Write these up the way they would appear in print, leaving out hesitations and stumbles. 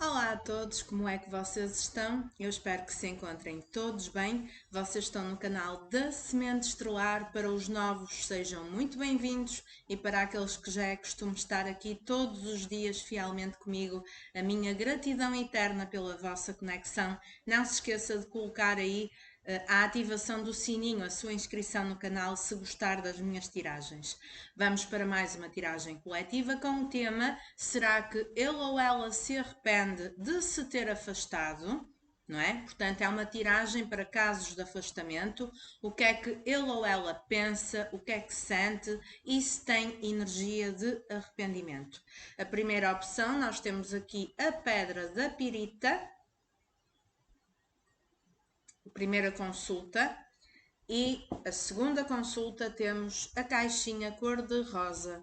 Olá a todos, como é que vocês estão? Eu espero que se encontrem todos bem. Vocês estão no canal da Semente Estrelar. Para os novos, sejam muito bem-vindos, e para aqueles que já é costume estar aqui todos os dias fielmente comigo, a minha gratidão eterna pela vossa conexão. Não se esqueça de colocar aí a ativação do sininho, a sua inscrição no canal, se gostar das minhas tiragens. Vamos para mais uma tiragem coletiva com o tema: será que ele ou ela se arrepende de se ter afastado? Não é? Portanto, é uma tiragem para casos de afastamento. O que é que ele ou ela pensa, o que é que sente e se tem energia de arrependimento. A primeira opção, nós temos aqui a pedra da pirita, a primeira consulta, e a segunda consulta temos a caixinha cor-de-rosa.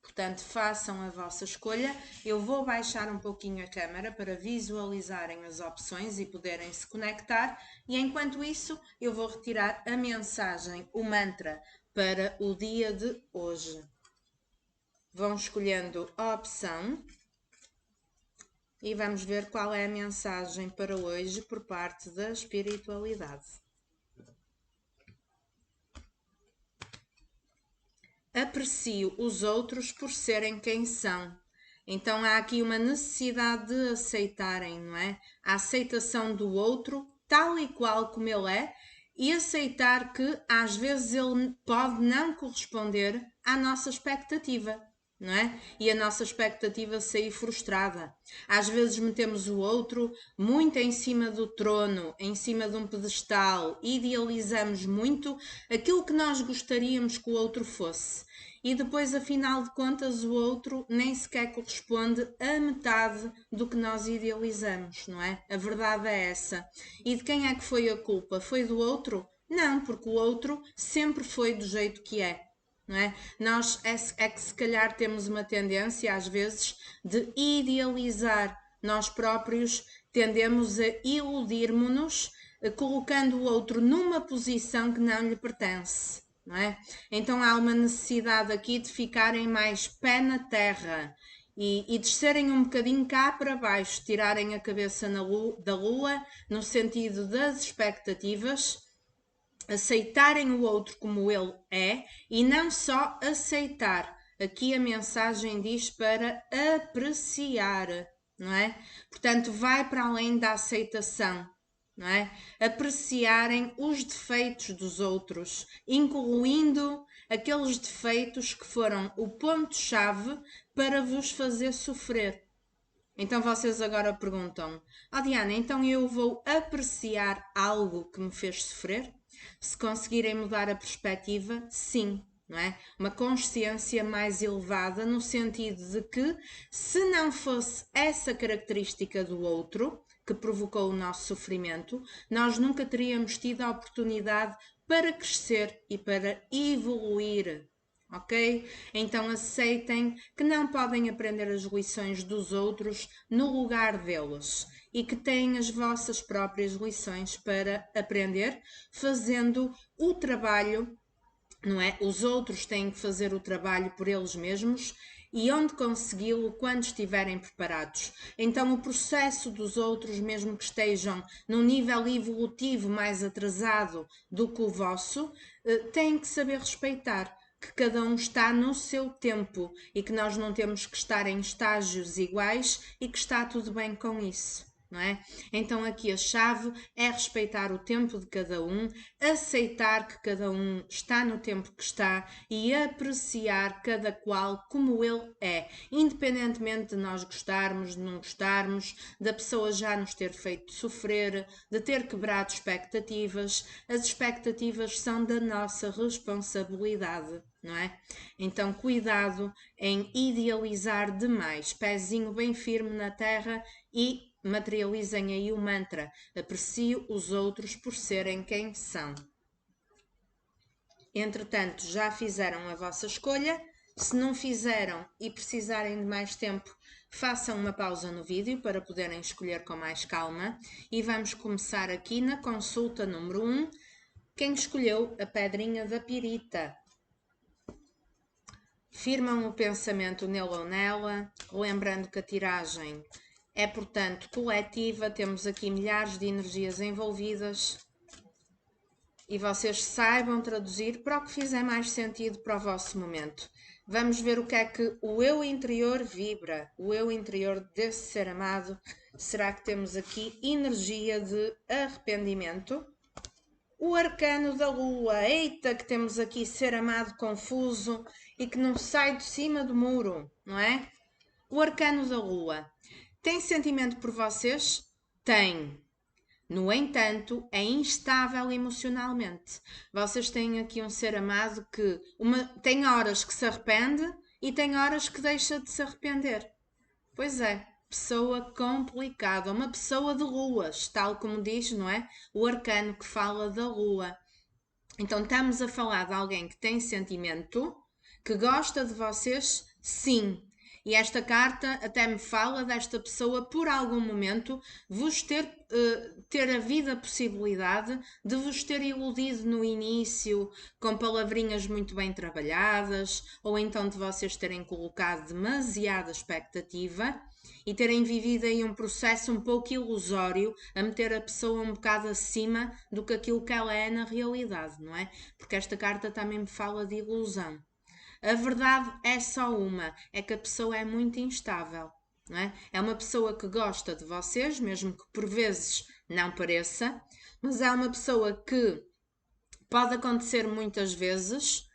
Portanto, façam a vossa escolha. Eu vou baixar um pouquinho a câmera para visualizarem as opções e poderem se conectar. E enquanto isso, eu vou retirar a mensagem, o mantra, para o dia de hoje. Vão escolhendo a opção e vamos ver qual é a mensagem para hoje por parte da espiritualidade. Aprecio os outros por serem quem são. Então há aqui uma necessidade de aceitarem, não é? A aceitação do outro tal e qual como ele é, e aceitar que às vezes ele pode não corresponder à nossa expectativa, não é? E a nossa expectativa sair frustrada. Às vezes metemos o outro muito em cima do trono, em cima de um pedestal, idealizamos muito aquilo que nós gostaríamos que o outro fosse. E depois, afinal de contas, o outro nem sequer corresponde a metade do que nós idealizamos, não é? A verdade é essa. E de quem é que foi a culpa? Foi do outro? Não, porque o outro sempre foi do jeito que é. Não é? Nós é que se calhar temos uma tendência, às vezes, de idealizar. Nós próprios tendemos a iludirmos-nos, colocando o outro numa posição que não lhe pertence. Não é? Então há uma necessidade aqui de ficarem mais pé na terra e descerem um bocadinho cá para baixo, tirarem a cabeça da lua, no sentido das expectativas, aceitarem o outro como ele é, e não só aceitar. Aqui a mensagem diz para apreciar, não é? Portanto, vai para além da aceitação. Não é? Apreciarem os defeitos dos outros, incluindo aqueles defeitos que foram o ponto-chave para vos fazer sofrer. Então vocês agora perguntam: Diana, então eu vou apreciar algo que me fez sofrer? Se conseguirem mudar a perspectiva, sim. Não é? Uma consciência mais elevada, no sentido de que, se não fosse essa característica do outro que provocou o nosso sofrimento, nós nunca teríamos tido a oportunidade para crescer e para evoluir. Ok? Então aceitem que não podem aprender as lições dos outros no lugar deles e que têm as vossas próprias lições para aprender, fazendo o trabalho, não é? Os outros têm que fazer o trabalho por eles mesmos e onde consegui-lo quando estiverem preparados. Então o processo dos outros, mesmo que estejam num nível evolutivo mais atrasado do que o vosso, têm que saber respeitar que cada um está no seu tempo e que nós não temos que estar em estágios iguais e que está tudo bem com isso. Não é? Então aqui a chave é respeitar o tempo de cada um, aceitar que cada um está no tempo que está e apreciar cada qual como ele é, independentemente de nós gostarmos, de não gostarmos, da pessoa já nos ter feito sofrer, de ter quebrado expectativas. As expectativas são da nossa responsabilidade. Não é? Então cuidado em idealizar demais, pezinho bem firme na terra e materializem aí o mantra: aprecio os outros por serem quem são. Entretanto, já fizeram a vossa escolha. Se não fizeram e precisarem de mais tempo, façam uma pausa no vídeo para poderem escolher com mais calma. E vamos começar aqui na consulta número 1. Quem escolheu a pedrinha da pirita? Firmam o pensamento nele ou nela, lembrando que a tiragem é, portanto, coletiva, temos aqui milhares de energias envolvidas e vocês saibam traduzir para o que fizer mais sentido para o vosso momento. Vamos ver o que é que o eu interior vibra, o eu interior desse ser amado. Será que temos aqui energia de arrependimento? O arcano da lua, eita que temos aqui ser amado confuso e que não sai de cima do muro, não é? O arcano da lua, tem sentimento por vocês? Tem. No entanto, é instável emocionalmente. Vocês têm aqui um ser amado que tem horas que se arrepende e tem horas que deixa de se arrepender. Pois é, pessoa complicada, uma pessoa de luas, tal como diz, não é? O arcano que fala da lua. Então estamos a falar de alguém que tem sentimento, que gosta de vocês, sim. E esta carta até me fala desta pessoa por algum momento vos ter havido a possibilidade de vos ter iludido no início com palavrinhas muito bem trabalhadas, ou então de vocês terem colocado demasiada expectativa e terem vivido aí um processo um pouco ilusório a meter a pessoa um bocado acima do que aquilo que ela é na realidade, não é? Porque esta carta também me fala de ilusão. A verdade é só uma, é que a pessoa é muito instável, não é? É uma pessoa que gosta de vocês, mesmo que por vezes não pareça, mas é uma pessoa que pode acontecer muitas vezes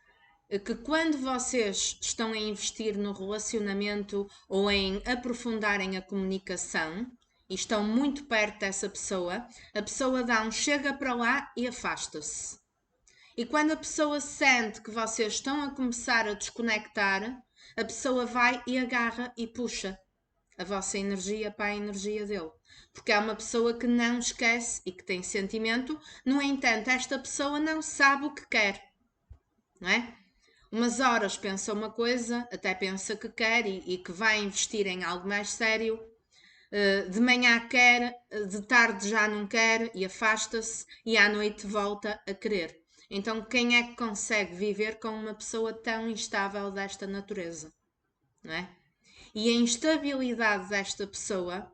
que quando vocês estão a investir no relacionamento ou em aprofundarem a comunicação e estão muito perto dessa pessoa, a pessoa dá um chega para lá e afasta-se. E quando a pessoa sente que vocês estão a começar a desconectar, a pessoa vai e agarra e puxa a vossa energia para a energia dele. Porque é uma pessoa que não esquece e que tem sentimento, no entanto, esta pessoa não sabe o que quer, não é? Umas horas pensa uma coisa, até pensa que quer e que vai investir em algo mais sério. De manhã quer, de tarde já não quer e afasta-se e à noite volta a querer. Então, quem é que consegue viver com uma pessoa tão instável desta natureza? Não é? E a instabilidade desta pessoa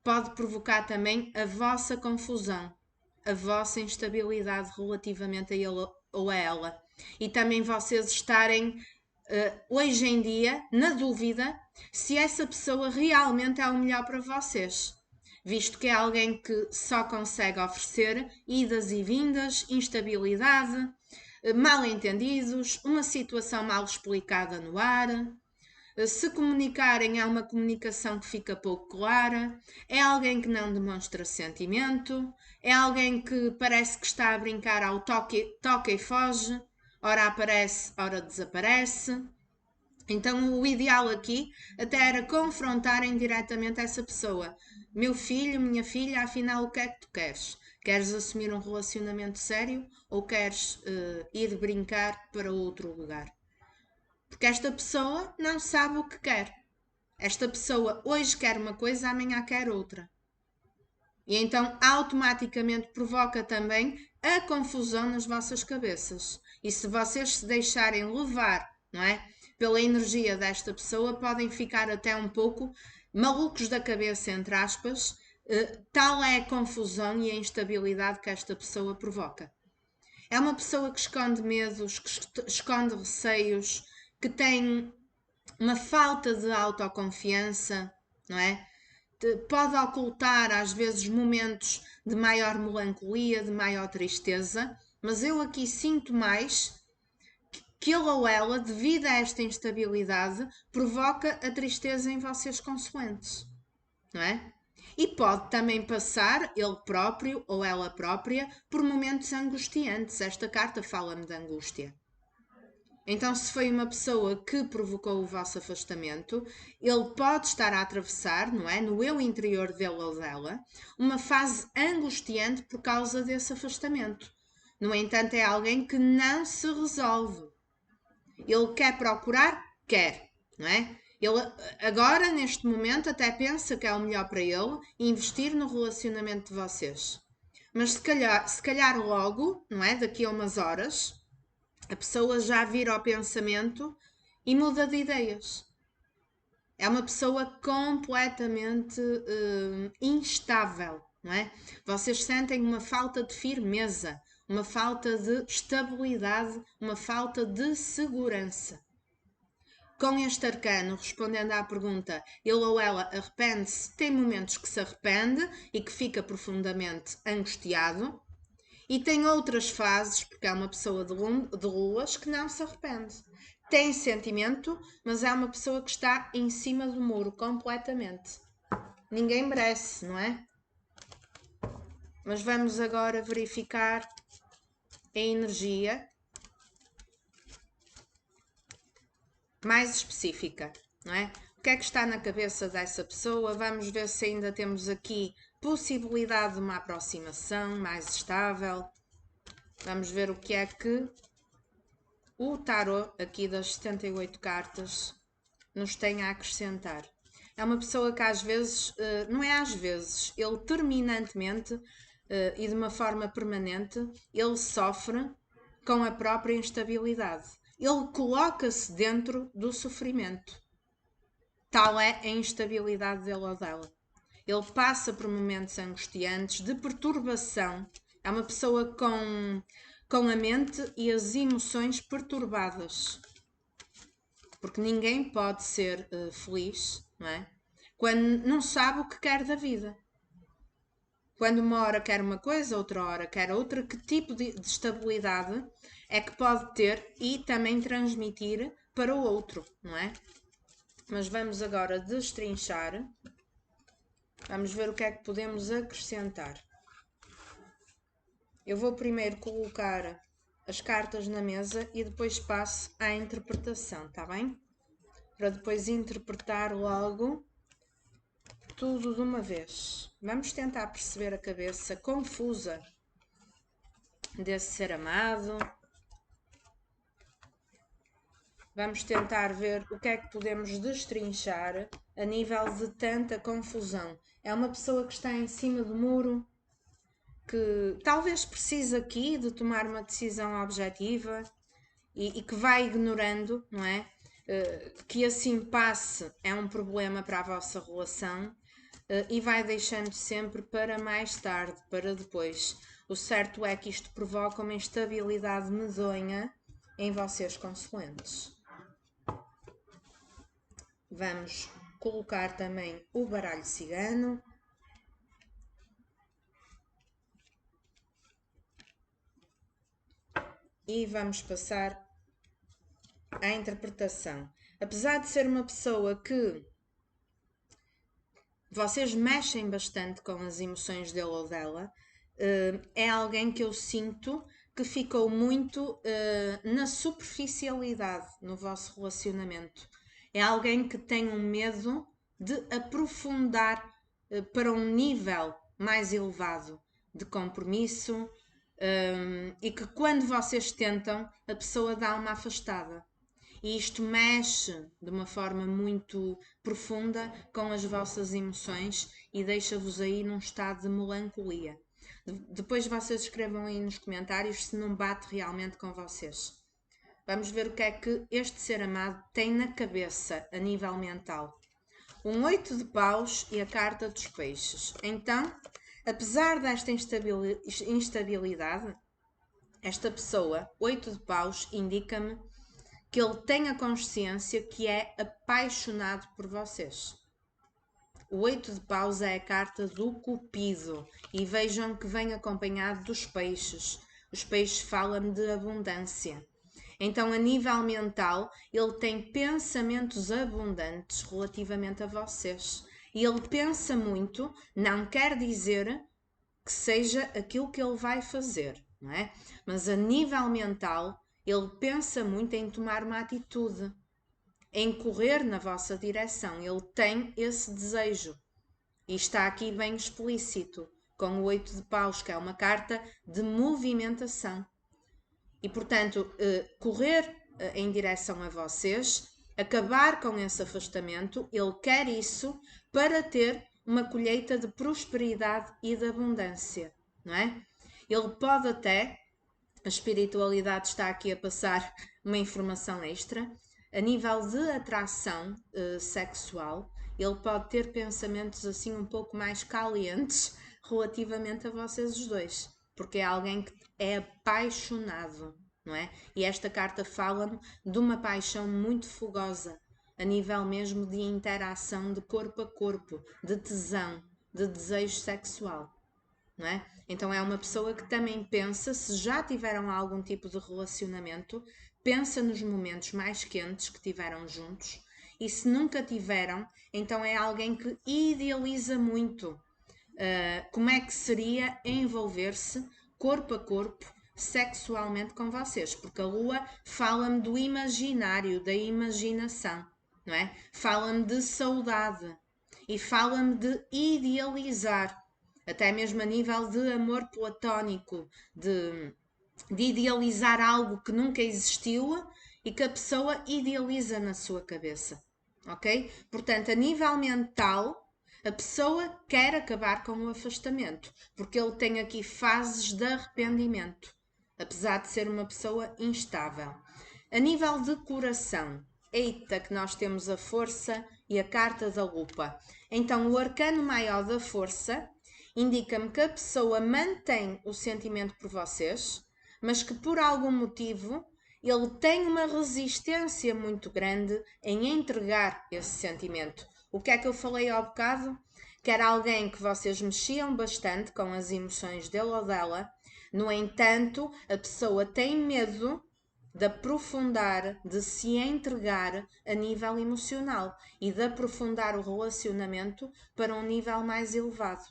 pode provocar também a vossa confusão, a vossa instabilidade relativamente a ele ou a ela. E também vocês estarem hoje em dia na dúvida se essa pessoa realmente é o melhor para vocês, visto que é alguém que só consegue oferecer idas e vindas, instabilidade, mal entendidos, uma situação mal explicada no ar. Se comunicarem, é uma comunicação que fica pouco clara, é alguém que não demonstra sentimento, é alguém que parece que está a brincar ao toca e foge, ora aparece, ora desaparece. Então o ideal aqui até era confrontarem diretamente essa pessoa. Meu filho, minha filha, afinal o que é que tu queres? Queres assumir um relacionamento sério ou queres ir brincar para outro lugar? Porque esta pessoa não sabe o que quer. Esta pessoa hoje quer uma coisa, amanhã quer outra. E então automaticamente provoca também a confusão nas vossas cabeças. E se vocês se deixarem levar, não é? Pela energia desta pessoa, podem ficar até um pouco malucos da cabeça, entre aspas, tal é a confusão e a instabilidade que esta pessoa provoca. É uma pessoa que esconde medos, que esconde receios, que tem uma falta de autoconfiança, não é? Pode ocultar às vezes momentos de maior melancolia, de maior tristeza, mas eu aqui sinto mais que ele ou ela, devido a esta instabilidade, provoca a tristeza em vocês consoantes, não é? E pode também passar, ele próprio ou ela própria, por momentos angustiantes. Esta carta fala-me de angústia. Então, se foi uma pessoa que provocou o vosso afastamento, ele pode estar a atravessar, não é? No eu interior dele ou dela, uma fase angustiante por causa desse afastamento. No entanto, é alguém que não se resolve. Ele quer procurar? Quer, não é? Ele agora, neste momento, até pensa que é o melhor para ele investir no relacionamento de vocês. Mas se calhar logo, não é? Daqui a umas horas, a pessoa já vira ao pensamento e muda de ideias. É uma pessoa completamente instável, não é? Vocês sentem uma falta de firmeza, uma falta de estabilidade, uma falta de segurança. Com este arcano, respondendo à pergunta, ele ou ela arrepende-se, tem momentos que se arrepende e que fica profundamente angustiado, e tem outras fases, porque é uma pessoa de luas, que não se arrepende. Tem sentimento, mas é uma pessoa que está em cima do muro, completamente. Ninguém merece, não é? Mas vamos agora verificar a energia mais específica, não é? O que é que está na cabeça dessa pessoa? Vamos ver se ainda temos aqui possibilidade de uma aproximação mais estável. Vamos ver o que é que o tarot aqui das 78 cartas nos tem a acrescentar. É uma pessoa que às vezes, não é às vezes, ele terminantemente e de uma forma permanente, ele sofre com a própria instabilidade. Ele coloca-se dentro do sofrimento. Tal é a instabilidade dele ou dela. Ele passa por momentos angustiantes de perturbação. É uma pessoa com a mente e as emoções perturbadas. Porque ninguém pode ser feliz, não é? Quando não sabe o que quer da vida. Quando uma hora quer uma coisa, outra hora quer outra, que tipo de estabilidade é que pode ter e também transmitir para o outro, não é? Mas vamos agora destrinchar. Vamos ver o que é que podemos acrescentar. Eu vou primeiro colocar as cartas na mesa e depois passo à interpretação, tá bem? Para depois interpretar logo tudo de uma vez. Vamos tentar perceber a cabeça confusa desse ser amado. Vamos tentar ver o que é que podemos destrinchar a nível de tanta confusão. É uma pessoa que está em cima do muro, que talvez precise aqui de tomar uma decisão objetiva e que vai ignorando, não é? Que assim passe é um problema para a vossa relação e vai deixando sempre para mais tarde, para depois. O certo é que isto provoca uma instabilidade medonha em vocês consoantes. Vamos colocar também o baralho cigano. E vamos passar à interpretação. Apesar de ser uma pessoa que vocês mexem bastante com as emoções dele ou dela, é alguém que eu sinto que ficou muito na superficialidade no vosso relacionamento. É alguém que tem um medo de aprofundar para um nível mais elevado de compromisso e que quando vocês tentam, a pessoa dá uma afastada. E isto mexe de uma forma muito profunda com as vossas emoções e deixa-vos aí num estado de melancolia. Depois vocês escrevam aí nos comentários se não bate realmente com vocês. Vamos ver o que é que este ser amado tem na cabeça a nível mental. Um 8 de paus e a carta dos peixes. Então, apesar desta instabilidade, esta pessoa, 8 de paus, indica-me que ele tem a consciência que é apaixonado por vocês. O 8 de paus é a carta do cupido e vejam que vem acompanhado dos peixes. Os peixes falam de abundância. Então, a nível mental, ele tem pensamentos abundantes relativamente a vocês. E ele pensa muito, não quer dizer que seja aquilo que ele vai fazer, não é? Mas a nível mental, ele pensa muito em tomar uma atitude, em correr na vossa direção. Ele tem esse desejo. E está aqui bem explícito, com o 8 de paus, que é uma carta de movimentação. E, portanto, correr em direção a vocês, acabar com esse afastamento, ele quer isso para ter uma colheita de prosperidade e de abundância, não é? Ele pode até, a espiritualidade está aqui a passar uma informação extra, A nível de atração sexual, ele pode ter pensamentos assim um pouco mais calientes relativamente a vocês os dois, porque é alguém que é apaixonado, não é? E esta carta fala-me de uma paixão muito fogosa, a nível mesmo de interação de corpo a corpo, de tesão, de desejo sexual, não é? Então é uma pessoa que também pensa, se já tiveram algum tipo de relacionamento, pensa nos momentos mais quentes que tiveram juntos, e se nunca tiveram, então é alguém que idealiza muito como é que seria envolver-se corpo a corpo sexualmente com vocês, porque a lua fala-me do imaginário, da imaginação, não é? Fala-me de saudade e fala-me de idealizar, até mesmo a nível de amor platónico, de idealizar algo que nunca existiu e que a pessoa idealiza na sua cabeça, ok? Portanto, a nível mental, a pessoa quer acabar com o afastamento, porque ele tem aqui fases de arrependimento, apesar de ser uma pessoa instável. A nível de coração, eita, que nós temos a força e a carta da lupa. Então, o arcano maior da força indica-me que a pessoa mantém o sentimento por vocês, mas que por algum motivo ele tem uma resistência muito grande em entregar esse sentimento. O que é que eu falei ao bocado? Que era alguém que vocês mexiam bastante com as emoções dele ou dela. No entanto, a pessoa tem medo de aprofundar, de se entregar a nível emocional e de aprofundar o relacionamento para um nível mais elevado.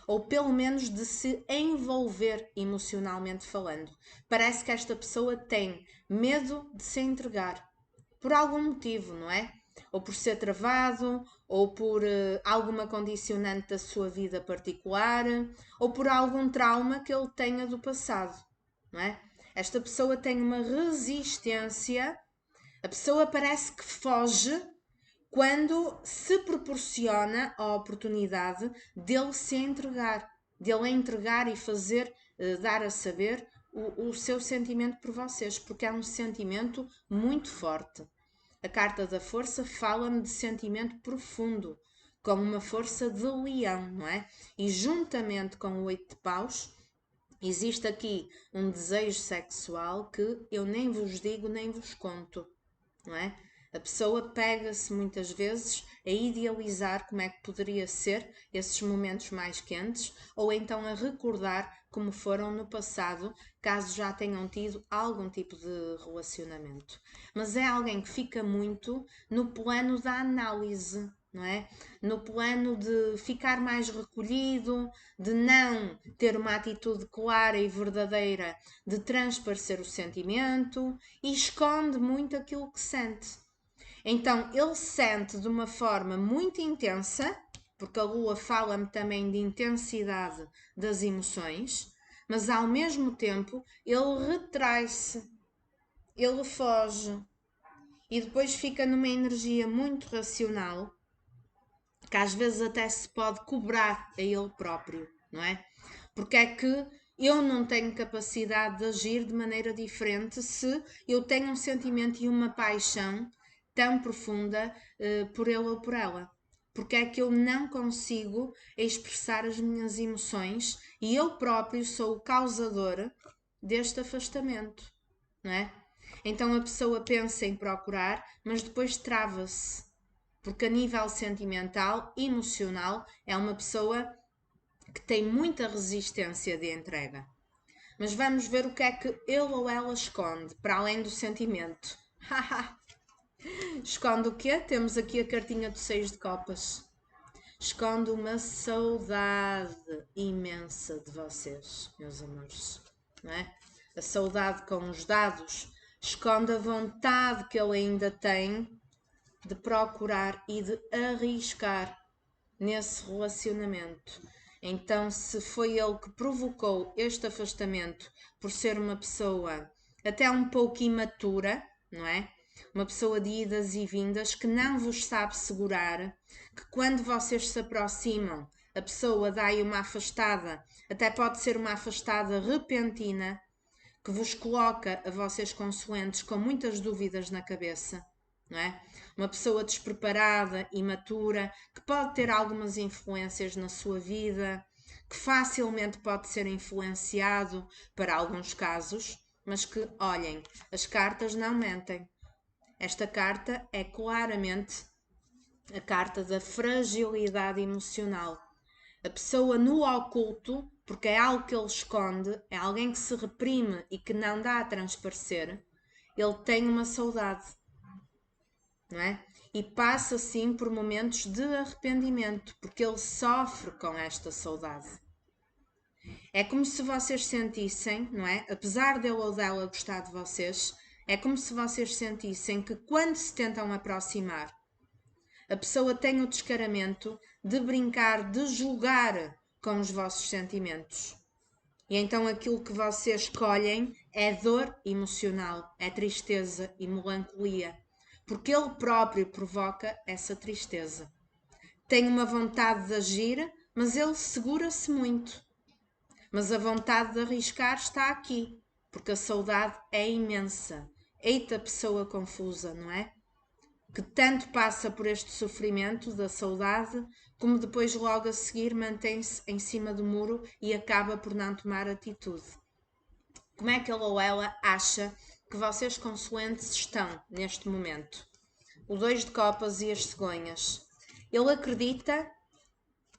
Ou pelo menos de se envolver emocionalmente falando. Parece que esta pessoa tem medo de se entregar por algum motivo, não é? Ou por ser travado, ou por alguma condicionante da sua vida particular, ou por algum trauma que ele tenha do passado, não é? Esta pessoa tem uma resistência, a pessoa parece que foge quando se proporciona a oportunidade dele se entregar, dele entregar e fazer, dar a saber o seu sentimento por vocês, porque é um sentimento muito forte. A carta da força fala-me de sentimento profundo, com uma força de leão, não é? E juntamente com o 8 de paus, existe aqui um desejo sexual que eu nem vos digo nem vos conto, não é? A pessoa pega-se muitas vezes a idealizar como é que poderia ser esses momentos mais quentes, ou então a recordar como foram no passado, caso já tenham tido algum tipo de relacionamento. Mas é alguém que fica muito no plano da análise, não é? No plano de ficar mais recolhido, de não ter uma atitude clara e verdadeira de transparecer o sentimento e esconde muito aquilo que sente. Então ele sente de uma forma muito intensa, porque a lua fala-me também de intensidade das emoções, mas ao mesmo tempo ele retrai-se, ele foge e depois fica numa energia muito racional, que às vezes até se pode cobrar a ele próprio, não é? Porque é que eu não tenho capacidade de agir de maneira diferente se eu tenho um sentimento e uma paixão tão profunda por ele ou por ela. Porque é que eu não consigo expressar as minhas emoções e eu próprio sou o causador deste afastamento, não é? Então a pessoa pensa em procurar, mas depois trava-se, porque a nível sentimental, emocional, é uma pessoa que tem muita resistência de entrega. Mas vamos ver o que é que ele ou ela esconde, para além do sentimento. Esconde o quê? Temos aqui a cartinha do 6 de copas. Esconde uma saudade imensa de vocês, meus amores. Não é? A saudade com os dados. Esconde a vontade que ele ainda tem de procurar e de arriscar nesse relacionamento. Então, se foi ele que provocou este afastamento por ser uma pessoa até um pouco imatura, não é? Uma pessoa de idas e vindas que não vos sabe segurar, que quando vocês se aproximam, a pessoa dá-lhe uma afastada, até pode ser uma afastada repentina, que vos coloca a vocês consoantes com muitas dúvidas na cabeça, não é? Uma pessoa despreparada, imatura, que pode ter algumas influências na sua vida, que facilmente pode ser influenciado para alguns casos, mas que, olhem, as cartas não mentem. Esta carta é claramente a carta da fragilidade emocional. A pessoa no oculto, porque é algo que ele esconde, é alguém que se reprime e que não dá a transparecer, ele tem uma saudade, não é? E passa sim por momentos de arrependimento, porque ele sofre com esta saudade. É como se vocês sentissem, não é? Apesar dele ou dela gostar de vocês, é como se vocês sentissem que quando se tentam aproximar, a pessoa tem o descaramento de brincar, de julgar com os vossos sentimentos. E então aquilo que vocês escolhem é dor emocional, é tristeza e melancolia, porque ele próprio provoca essa tristeza. Tem uma vontade de agir, mas ele segura-se muito. Mas a vontade de arriscar está aqui, porque a saudade é imensa. Eita pessoa confusa, não é? Que tanto passa por este sofrimento da saudade, como depois logo a seguir mantém-se em cima do muro e acaba por não tomar atitude. Como é que ele ou ela acha que vocês consoantes estão neste momento? O 2 de copas e as cegonhas. Ele acredita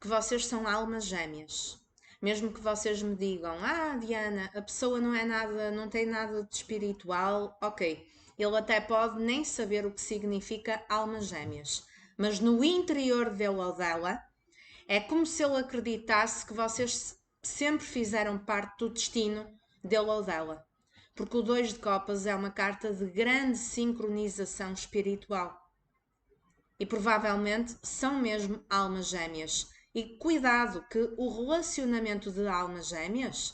que vocês são almas gêmeas. Mesmo que vocês me digam, Diana, a pessoa não é nada, não tem nada de espiritual, ok. Ele até pode nem saber o que significa almas gêmeas. Mas no interior dele ou dela, é como se ele acreditasse que vocês sempre fizeram parte do destino dele ou dela. Porque o 2 de copas é uma carta de grande sincronização espiritual. E provavelmente são mesmo almas gêmeas. E cuidado que o relacionamento de almas gêmeas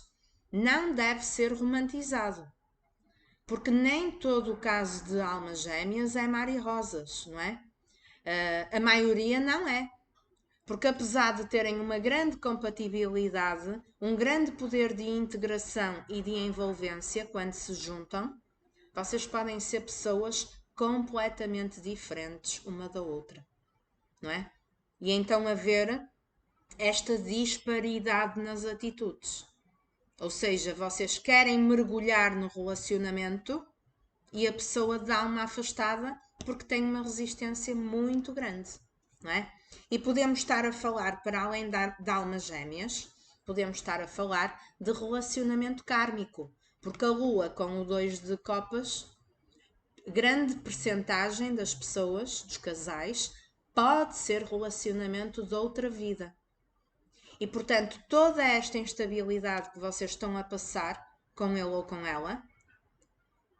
não deve ser romantizado. Porque nem todo o caso de almas gêmeas é mar e rosas, não é? A maioria não é. Porque apesar de terem uma grande compatibilidade, um grande poder de integração e de envolvência quando se juntam, vocês podem ser pessoas completamente diferentes uma da outra, não é? E então haver esta disparidade nas atitudes. Ou seja, vocês querem mergulhar no relacionamento e a pessoa dá uma afastada porque tem uma resistência muito grande, não é? E podemos estar a falar, para além de almas gêmeas, podemos estar a falar de relacionamento kármico, porque a lua com o 2 de copas, grande percentagem das pessoas, dos casais, pode ser relacionamento de outra vida. E portanto, toda esta instabilidade que vocês estão a passar com ele ou com ela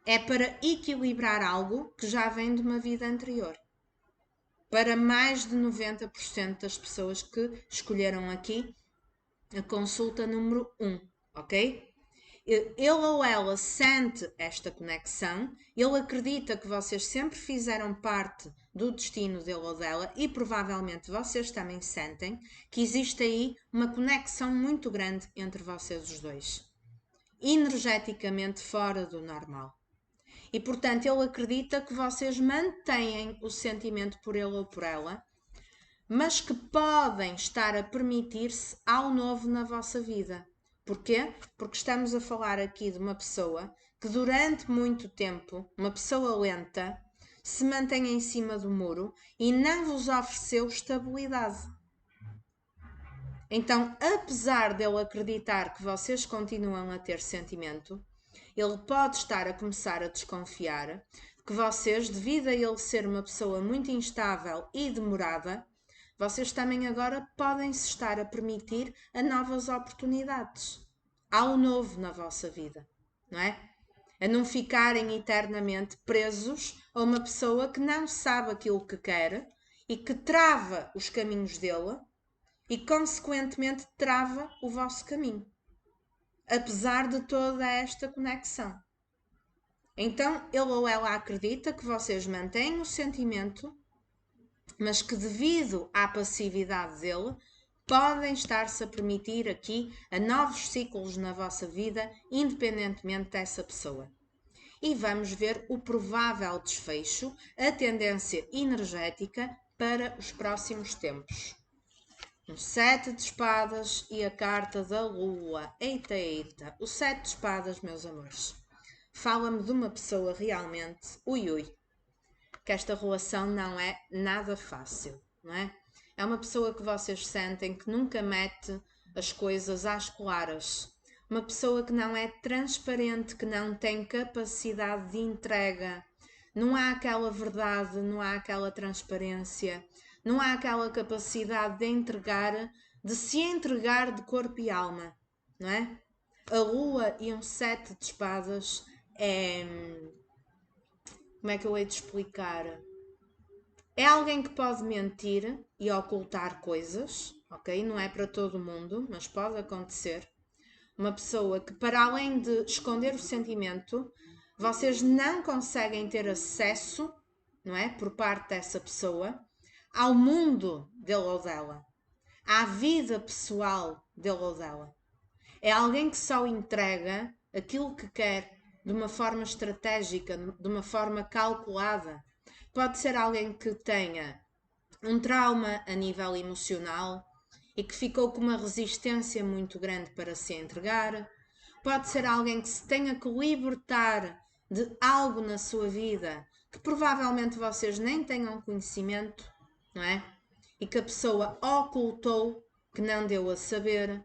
é para equilibrar algo que já vem de uma vida anterior. Para mais de 90% das pessoas que escolheram aqui a consulta número 1, ok? Ele ou ela sente esta conexão, ele acredita que vocês sempre fizeram parte do destino dele ou dela e provavelmente vocês também sentem que existe aí uma conexão muito grande entre vocês os dois, energeticamente fora do normal. E portanto ele acredita que vocês mantêm o sentimento por ele ou por ela, mas que podem estar a permitir-se ao novo na vossa vida. Porquê? Porque estamos a falar aqui de uma pessoa que durante muito tempo, uma pessoa lenta, se mantém em cima do muro e não vos ofereceu estabilidade. Então, apesar dele acreditar que vocês continuam a ter sentimento, ele pode estar a começar a desconfiar que vocês, devido a ele ser uma pessoa muito instável e demorada, vocês também agora podem se estar a permitir a novas oportunidades, ao novo na vossa vida, não é? A não ficarem eternamente presos a uma pessoa que não sabe aquilo que quer e que trava os caminhos dele e, consequentemente, trava o vosso caminho, apesar de toda esta conexão. Então, ele ou ela acredita que vocês mantêm o sentimento, mas que devido à passividade dele, podem estar-se a permitir aqui a novos ciclos na vossa vida, independentemente dessa pessoa. E vamos ver o provável desfecho, a tendência energética para os próximos tempos. Um 7 de espadas e a carta da lua. Eita, eita. O 7 de espadas, meus amores, fala-me de uma pessoa realmente, que esta relação não é nada fácil, não é? É uma pessoa que vocês sentem que nunca mete as coisas às claras. Uma pessoa que não é transparente, que não tem capacidade de entrega. Não há aquela verdade, não há aquela transparência, não há aquela capacidade de entregar, de se entregar de corpo e alma, não é? A lua e um 7 de espadas é... Como é que eu hei de explicar? É alguém que pode mentir e ocultar coisas, ok? Não é para todo mundo, mas pode acontecer. Uma pessoa que, para além de esconder o sentimento, vocês não conseguem ter acesso, não é? Por parte dessa pessoa, ao mundo dele ou dela, à vida pessoal dele ou dela. É alguém que só entrega aquilo que quer de uma forma estratégica, de uma forma calculada. Pode ser alguém que tenha um trauma a nível emocional e que ficou com uma resistência muito grande para se entregar. Pode ser alguém que se tenha que libertar de algo na sua vida que provavelmente vocês nem tenham conhecimento, não é? E que a pessoa ocultou, que não deu a saber.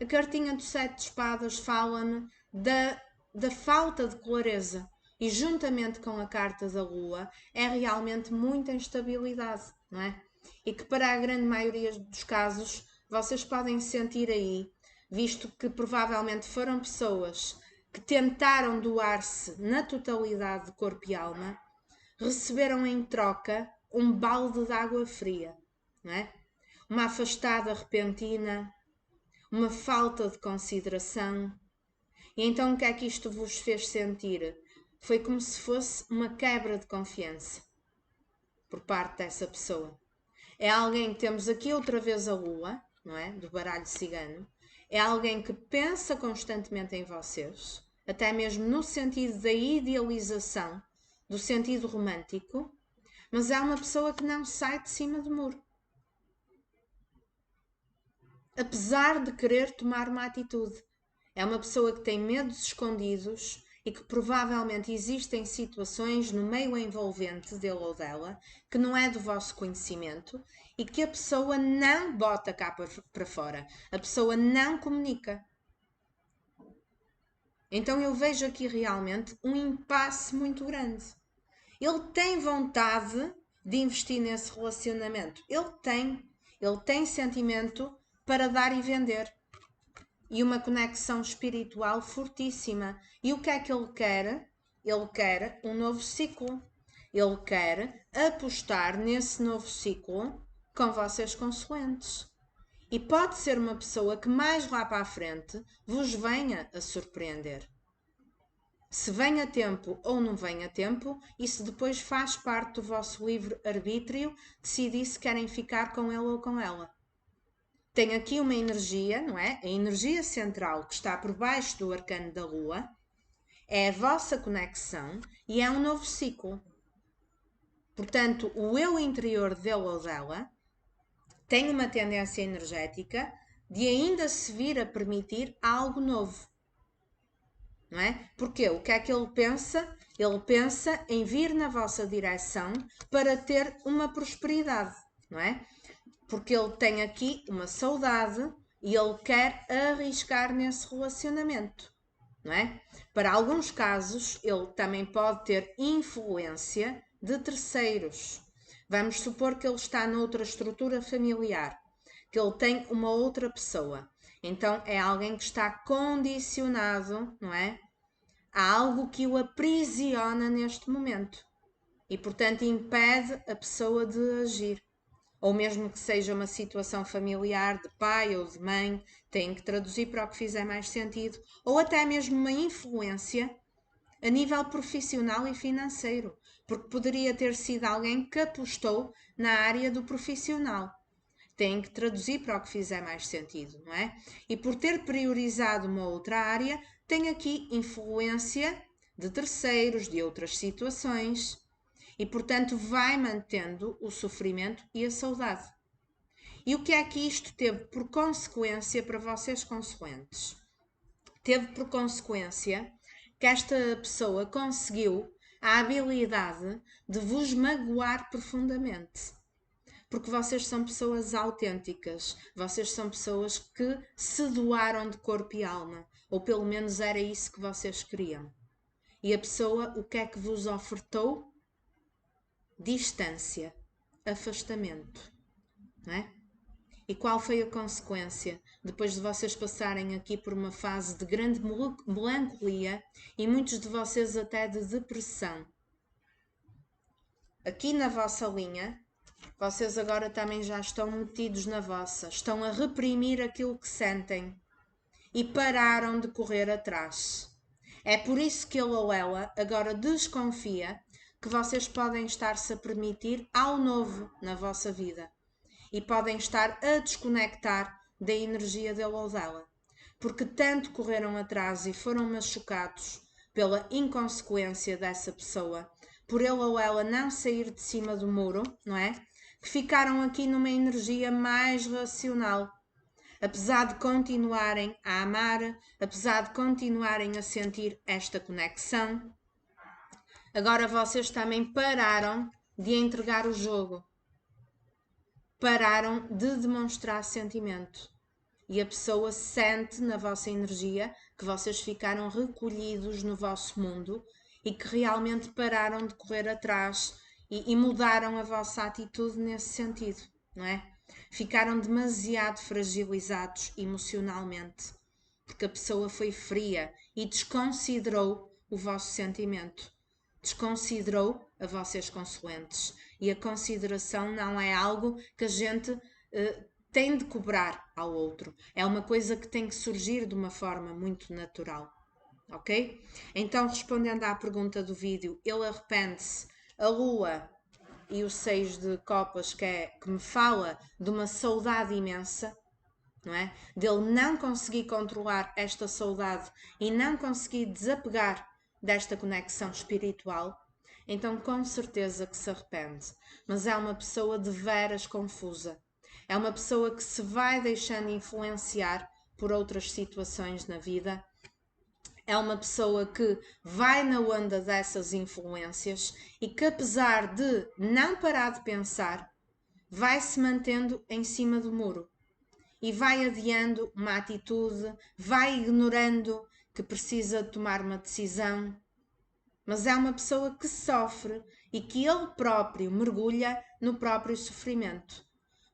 A cartinha do 7 de espadas fala-me da falta de clareza e juntamente com a carta da lua é realmente muita instabilidade, não é? E que para a grande maioria dos casos vocês podem sentir aí, visto que provavelmente foram pessoas que tentaram doar-se na totalidade de corpo e alma, receberam em troca um balde de água fria, não é? Uma afastada repentina, uma falta de consideração. E então o que é que isto vos fez sentir? Foi como se fosse uma quebra de confiança por parte dessa pessoa. É alguém que temos aqui outra vez a lua, não é? Do baralho cigano. É alguém que pensa constantemente em vocês, até mesmo no sentido da idealização, do sentido romântico, mas é uma pessoa que não sai de cima do muro. Apesar de querer tomar uma atitude. É uma pessoa que tem medos escondidos e que provavelmente existem situações no meio envolvente dele ou dela que não é do vosso conhecimento e que a pessoa não bota cá para fora. A pessoa não comunica. Então eu vejo aqui realmente um impasse muito grande. Ele tem vontade de investir nesse relacionamento. Ele tem sentimento para dar e vender. E uma conexão espiritual fortíssima. E o que é que ele quer? Ele quer um novo ciclo. Ele quer apostar nesse novo ciclo com vocês consoantes. E pode ser uma pessoa que mais lá para a frente vos venha a surpreender. Se vem a tempo ou não vem a tempo, isso depois faz parte do vosso livre-arbítrio decidir se querem ficar com ele ou com ela. Tem aqui uma energia, não é? A energia central que está por baixo do arcano da lua é a vossa conexão e é um novo ciclo. Portanto, o eu interior dele ou dela tem uma tendência energética de ainda se vir a permitir algo novo. Não é? Porque o que é que ele pensa? Ele pensa em vir na vossa direção para ter uma prosperidade, não é? Porque ele tem aqui uma saudade e ele quer arriscar nesse relacionamento, não é? Para alguns casos, ele também pode ter influência de terceiros. Vamos supor que ele está noutra estrutura familiar, que ele tem uma outra pessoa. Então é alguém que está condicionado, não é? Há algo que o aprisiona neste momento e, portanto, impede a pessoa de agir. Ou mesmo que seja uma situação familiar de pai ou de mãe, tem que traduzir para o que fizer mais sentido. Ou até mesmo uma influência a nível profissional e financeiro, porque poderia ter sido alguém que apostou na área do profissional. têm que traduzir para o que fizer mais sentido, não é? E por ter priorizado uma outra área, tem aqui influência de terceiros, de outras situações, e portanto vai mantendo o sofrimento e a saudade. E o que é que isto teve por consequência para vocês consoantes? Teve por consequência que esta pessoa conseguiu a habilidade de vos magoar profundamente. Porque vocês são pessoas autênticas, vocês são pessoas que se doaram de corpo e alma, ou pelo menos era isso que vocês queriam. E a pessoa, o que é que vos ofertou? Distância, afastamento, não é? E qual foi a consequência? Depois de vocês passarem aqui por uma fase de grande melancolia e muitos de vocês até de depressão. Aqui na vossa linha, vocês agora também já estão metidos na vossa, estão a reprimir aquilo que sentem e pararam de correr atrás. É por isso que ele ou ela agora desconfia que vocês podem estar-se a permitir ao novo na vossa vida. E podem estar a desconectar da energia dele ou dela. Porque tanto correram atrás e foram machucados pela inconsequência dessa pessoa, por ele ou ela não sair de cima do muro, não é? Que ficaram aqui numa energia mais racional. Apesar de continuarem a amar, apesar de continuarem a sentir esta conexão, agora vocês também pararam de entregar o jogo. Pararam de demonstrar sentimento. E a pessoa sente na vossa energia que vocês ficaram recolhidos no vosso mundo e que realmente pararam de correr atrás e mudaram a vossa atitude nesse sentido, não é? Ficaram demasiado fragilizados emocionalmente, porque a pessoa foi fria e desconsiderou o vosso sentimento. Desconsiderou a vocês consoantes. E a consideração não é algo que a gente tem de cobrar ao outro. É uma coisa que tem que surgir de uma forma muito natural. Ok? Então, respondendo à pergunta do vídeo, ele arrepende-se. A lua e o 6 de copas que me fala de uma saudade imensa, não é? Dele não conseguir controlar esta saudade e não conseguir desapegar desta conexão espiritual, então com certeza que se arrepende. Mas é uma pessoa de veras confusa. É uma pessoa que se vai deixando influenciar por outras situações na vida. É uma pessoa que vai na onda dessas influências e que, apesar de não parar de pensar, vai se mantendo em cima do muro. E vai adiando uma atitude, vai ignorando que precisa de tomar uma decisão. Mas é uma pessoa que sofre e que ele próprio mergulha no próprio sofrimento.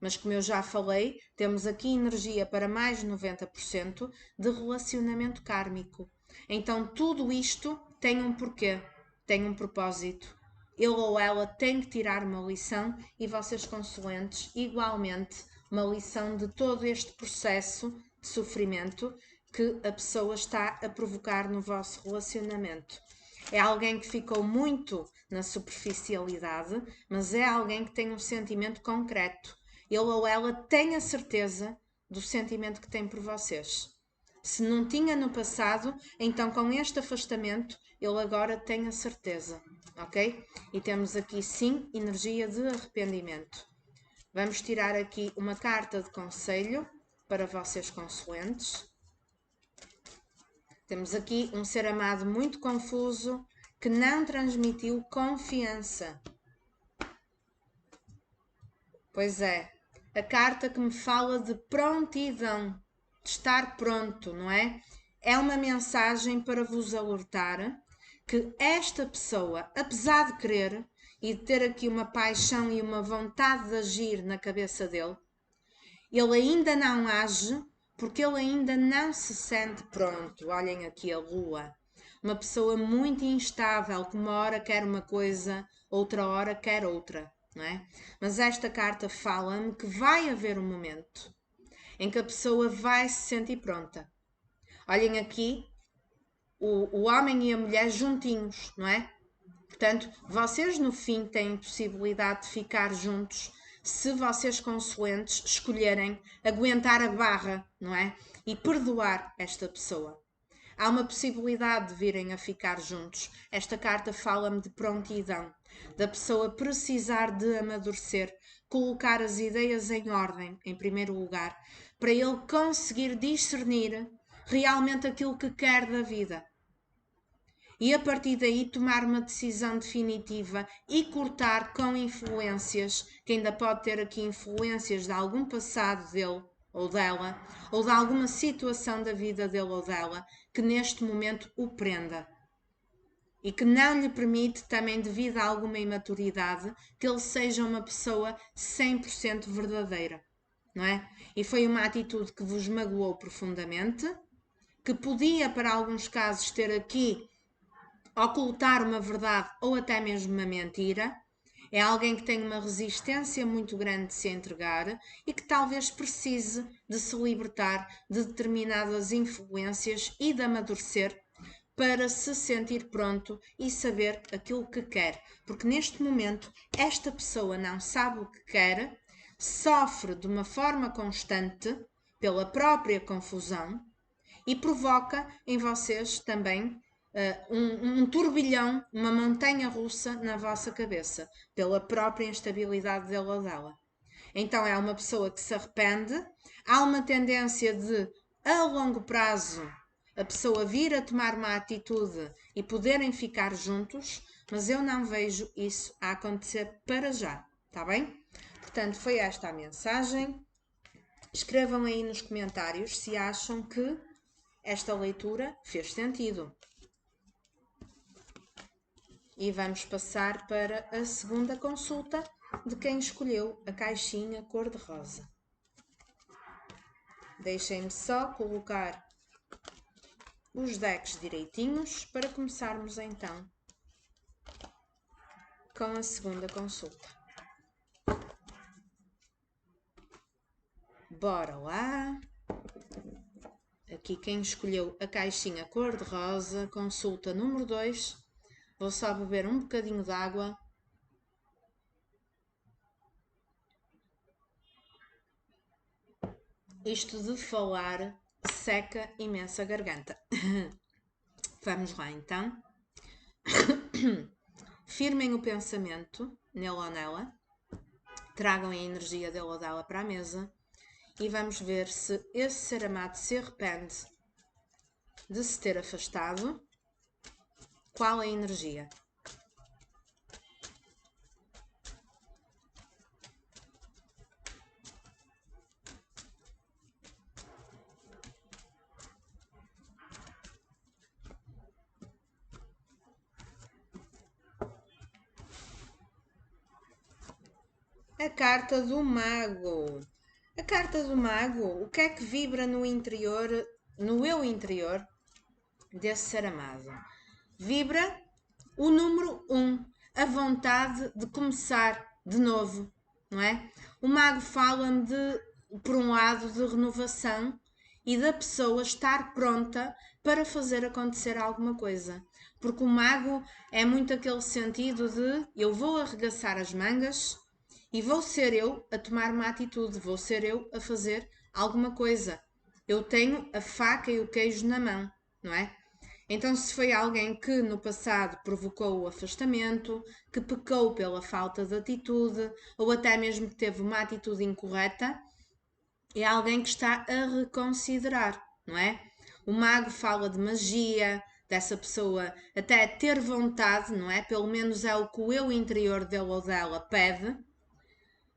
Mas como eu já falei, temos aqui energia para mais de 90% de relacionamento kármico. Então tudo isto tem um porquê, tem um propósito. Ele ou ela tem que tirar uma lição e vocês consoantes igualmente uma lição de todo este processo de sofrimento que a pessoa está a provocar no vosso relacionamento. É alguém que ficou muito na superficialidade, mas é alguém que tem um sentimento concreto. Ele ou ela tem a certeza do sentimento que tem por vocês. Se não tinha no passado, então com este afastamento, ele agora tem a certeza, ok? E temos aqui sim energia de arrependimento. Vamos tirar aqui uma carta de conselho para vocês consoantes. Temos aqui um ser amado muito confuso que não transmitiu confiança. Pois é, a carta que me fala de prontidão, de estar pronto, não é? É uma mensagem para vos alertar que esta pessoa, apesar de querer e de ter aqui uma paixão e uma vontade de agir na cabeça dele, ele ainda não age porque ele ainda não se sente pronto. Olhem aqui a lua. Uma pessoa muito instável, que uma hora quer uma coisa, outra hora quer outra, não é? Mas esta carta fala-me que vai haver um momento em que a pessoa vai se sentir pronta. Olhem aqui, o homem e a mulher juntinhos, não é? Portanto, vocês no fim têm possibilidade de ficar juntos, se vocês consulentes escolherem aguentar a barra, não é? E perdoar esta pessoa. Há uma possibilidade de virem a ficar juntos. Esta carta fala-me de prontidão, da pessoa precisar de amadurecer, colocar as ideias em ordem, em primeiro lugar, para ele conseguir discernir realmente aquilo que quer da vida. E a partir daí tomar uma decisão definitiva e cortar com influências, que ainda pode ter aqui influências de algum passado dele ou dela, ou de alguma situação da vida dele ou dela, que neste momento o prenda. E que não lhe permite, também devido a alguma imaturidade, que ele seja uma pessoa 100% verdadeira, não é? E foi uma atitude que vos magoou profundamente, que podia, para alguns casos, ter aqui ocultar uma verdade ou até mesmo uma mentira. É alguém que tem uma resistência muito grande de se entregar e que talvez precise de se libertar de determinadas influências e de amadurecer para se sentir pronto e saber aquilo que quer. Porque neste momento esta pessoa não sabe o que quer, sofre de uma forma constante pela própria confusão e provoca em vocês também um turbilhão, uma montanha russa na vossa cabeça, pela própria instabilidade dele ou dela. Então é uma pessoa que se arrepende, há uma tendência de, a longo prazo, a pessoa vir a tomar uma atitude e poderem ficar juntos, mas eu não vejo isso a acontecer para já, tá bem? Portanto, foi esta a mensagem. Escrevam aí nos comentários se acham que esta leitura fez sentido. E vamos passar para a segunda consulta de quem escolheu a caixinha cor-de-rosa. Deixem-me só colocar os decks direitinhos para começarmos então com a segunda consulta. Bora lá! Aqui quem escolheu a caixinha cor-de-rosa, consulta número 2. Vou só beber um bocadinho de água. Isto de falar seca imensa garganta. Vamos lá então. Firmem o pensamento nele ou nela. Tragam a energia dele ou dela para a mesa. E vamos ver se esse ser amado se arrepende de se ter afastado. Qual a energia? A carta do mago. A carta do mago, o que é que vibra no interior, no eu interior desse ser amado? Vibra o número 1, a vontade de começar de novo, não é? O mago fala-me de, por um lado, de renovação e da pessoa estar pronta para fazer acontecer alguma coisa. Porque o mago é muito aquele sentido de eu vou arregaçar as mangas e vou ser eu a tomar uma atitude, vou ser eu a fazer alguma coisa. Eu tenho a faca e o queijo na mão, não é? Então, se foi alguém que no passado provocou o afastamento, que pecou pela falta de atitude, ou até mesmo que teve uma atitude incorreta, é alguém que está a reconsiderar, não é? O mago fala de magia, dessa pessoa até ter vontade, não é? Pelo menos é o que o eu interior dele ou dela pede,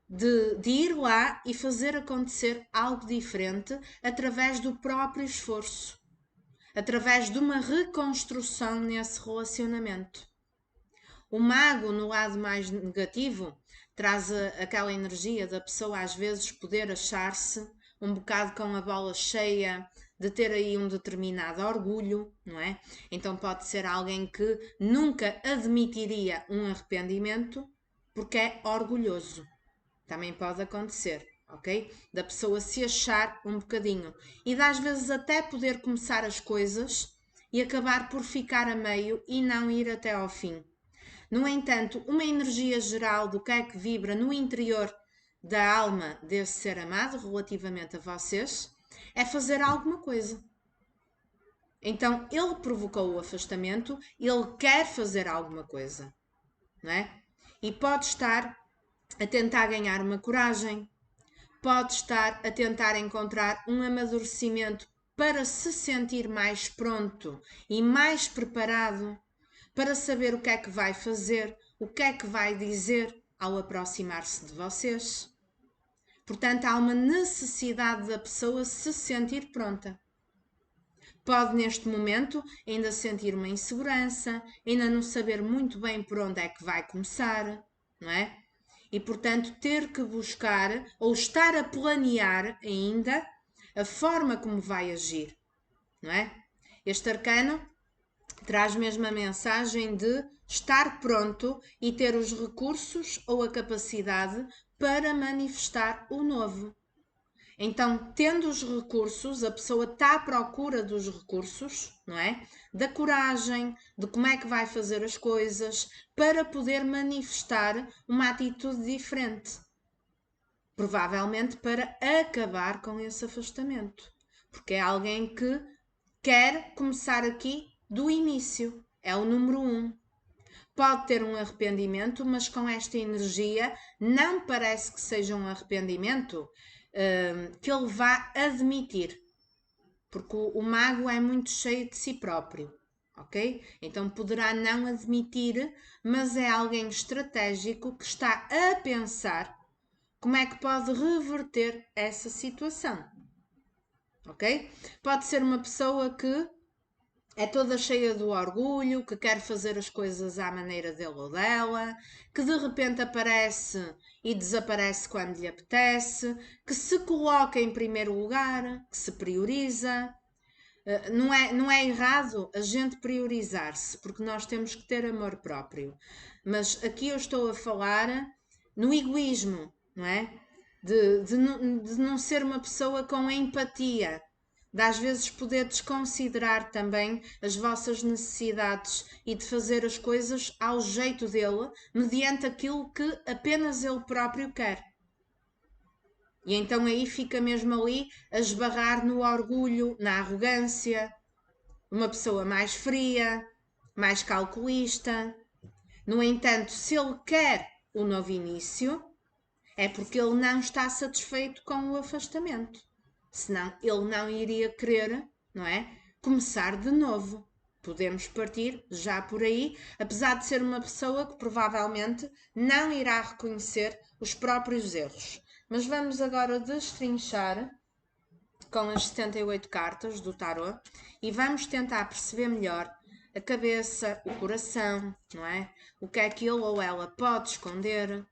de ir lá e fazer acontecer algo diferente através do próprio esforço, através de uma reconstrução nesse relacionamento. O mago, no lado mais negativo, traz aquela energia da pessoa às vezes poder achar-se um bocado com a bola cheia, de ter aí um determinado orgulho, não é? Então pode ser alguém que nunca admitiria um arrependimento porque é orgulhoso. Também pode acontecer, ok? Da pessoa se achar um bocadinho e de às vezes até poder começar as coisas e acabar por ficar a meio e não ir até ao fim. No entanto, uma energia geral do que é que vibra no interior da alma desse ser amado relativamente a vocês é fazer alguma coisa. Então ele provocou o afastamento, ele quer fazer alguma coisa, não é? E pode estar a tentar ganhar uma coragem, pode estar a tentar encontrar um amadurecimento para se sentir mais pronto e mais preparado para saber o que é que vai fazer, o que é que vai dizer ao aproximar-se de vocês. Portanto, há uma necessidade da pessoa se sentir pronta. Pode, neste momento, ainda sentir uma insegurança, ainda não saber muito bem por onde é que vai começar, não é? E, portanto, ter que buscar ou estar a planear ainda a forma como vai agir, não é? Este arcano traz mesmo a mensagem de estar pronto e ter os recursos ou a capacidade para manifestar o novo. Então, tendo os recursos, a pessoa está à procura dos recursos, não é? Da coragem, de como é que vai fazer as coisas, para poder manifestar uma atitude diferente. Provavelmente para acabar com esse afastamento. Porque é alguém que quer começar aqui do início. É o número 1. Pode ter um arrependimento, mas com esta energia não parece que seja um arrependimento que ele vá admitir, porque o mago é muito cheio de si próprio, ok? Então poderá não admitir, mas é alguém estratégico que está a pensar como é que pode reverter essa situação, ok? Pode ser uma pessoa que é toda cheia do orgulho, que quer fazer as coisas à maneira dele ou dela, que de repente aparece e desaparece quando lhe apetece, que se coloca em primeiro lugar, que se prioriza. Não é errado a gente priorizar-se, porque nós temos que ter amor próprio. Mas aqui eu estou a falar no egoísmo, não é? De não ser uma pessoa com empatia, de às vezes poder desconsiderar também as vossas necessidades e de fazer as coisas ao jeito dele, mediante aquilo que apenas ele próprio quer. E então aí fica mesmo ali a esbarrar no orgulho, na arrogância, uma pessoa mais fria, mais calculista. No entanto, se ele quer o novo início, é porque ele não está satisfeito com o afastamento. Senão ele não iria querer, não é? Começar de novo. Podemos partir já por aí, apesar de ser uma pessoa que provavelmente não irá reconhecer os próprios erros. Mas vamos agora destrinchar com as 78 cartas do tarot e vamos tentar perceber melhor a cabeça, o coração, não é? O que é que ele ou ela pode esconder,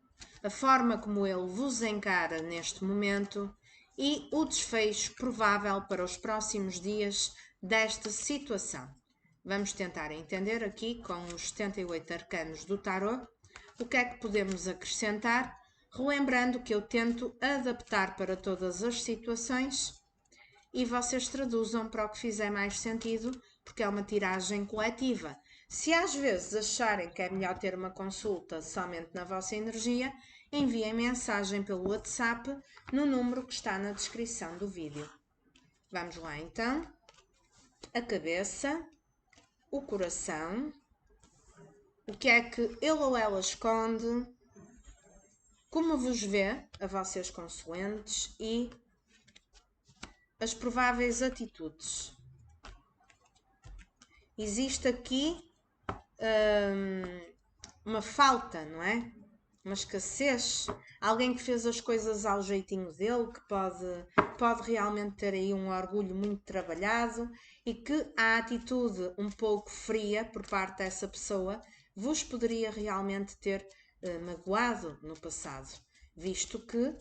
a forma como ele vos encara neste momento e o desfecho provável para os próximos dias desta situação. Vamos tentar entender aqui com os 78 arcanos do tarot o que é que podemos acrescentar, relembrando que eu tento adaptar para todas as situações e vocês traduzam para o que fizer mais sentido, porque é uma tiragem coletiva. Se às vezes acharem que é melhor ter uma consulta somente na vossa energia, enviem mensagem pelo WhatsApp no número que está na descrição do vídeo. Vamos lá então. A cabeça, o coração, o que é que ele ou ela esconde, como vos vê a vocês consoantes e as prováveis atitudes. Existe aqui uma falta, não é? Uma escassez. Alguém que fez as coisas ao jeitinho dele, que pode realmente ter aí um orgulho muito trabalhado e que a atitude um pouco fria por parte dessa pessoa vos poderia realmente ter magoado no passado, visto que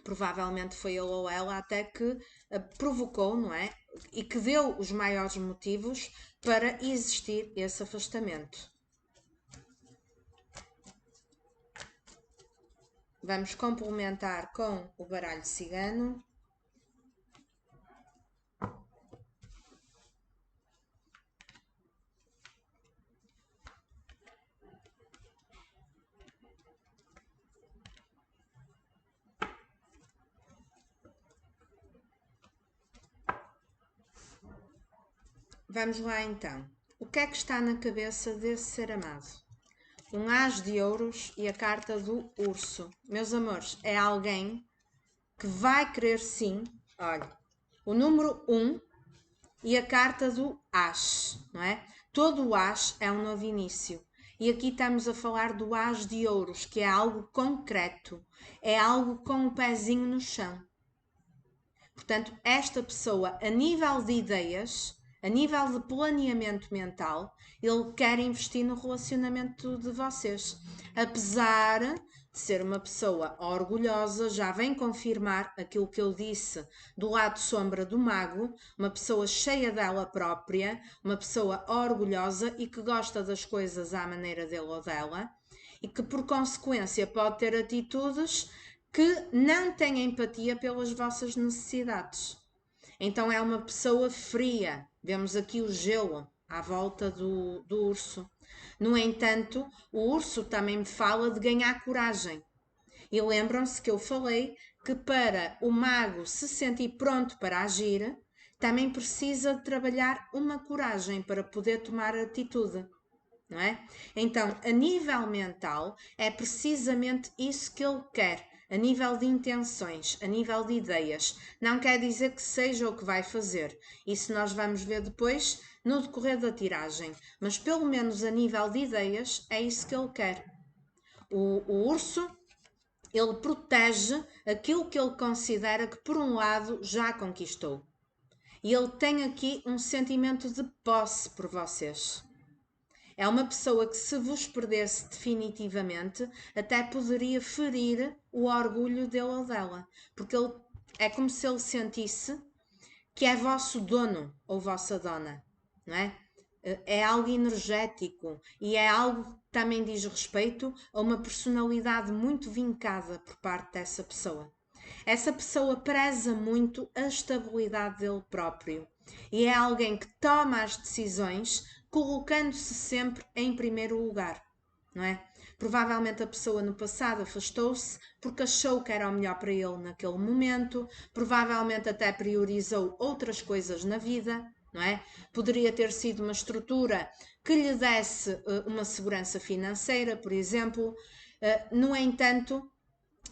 provavelmente foi ele ou ela até que provocou, não é? E que deu os maiores motivos para existir esse afastamento. Vamos complementar com o baralho cigano. vamos lá então. O que é que está na cabeça desse ser amado? Um as de ouros e a carta do urso. Meus amores, é alguém que vai querer sim, olha, o número 1 e a carta do as, não é? Todo o as é um novo início. E aqui estamos a falar do as de ouros, que é algo concreto, é algo com o pezinho no chão. Portanto, esta pessoa, a nível de ideias, a nível de planeamento mental, ele quer investir no relacionamento de vocês. Apesar de ser uma pessoa orgulhosa, já vem confirmar aquilo que eu disse do lado sombra do mago, uma pessoa cheia dela própria, uma pessoa orgulhosa e que gosta das coisas à maneira dele ou dela, e que por consequência pode ter atitudes que não têm empatia pelas vossas necessidades. Então é uma pessoa fria. Vemos aqui o gelo à volta do urso. No entanto, o urso também me fala de ganhar coragem. E lembram-se que eu falei que para o mago se sentir pronto para agir, também precisa de trabalhar uma coragem para poder tomar atitude. Não é? Então, a nível mental, é precisamente isso que ele quer, a nível de intenções, a nível de ideias. Não quer dizer que seja o que vai fazer. Isso nós vamos ver depois no decorrer da tiragem. Mas pelo menos a nível de ideias, é isso que ele quer. O urso, ele protege aquilo que ele considera que, por um lado, já conquistou. E ele tem aqui um sentimento de posse por vocês. É uma pessoa que, se vos perdesse definitivamente, até poderia ferir o orgulho dele ou dela. Porque ele, é como se ele sentisse que é vosso dono ou vossa dona, não é? É algo energético e é algo que também diz respeito a uma personalidade muito vincada por parte dessa pessoa. Essa pessoa preza muito a estabilidade dele próprio e é alguém que toma as decisões colocando-se sempre em primeiro lugar, não é? Provavelmente a pessoa no passado afastou-se porque achou que era o melhor para ele naquele momento, provavelmente até priorizou outras coisas na vida, não é? Poderia ter sido uma estrutura que lhe desse uma segurança financeira, por exemplo. No entanto,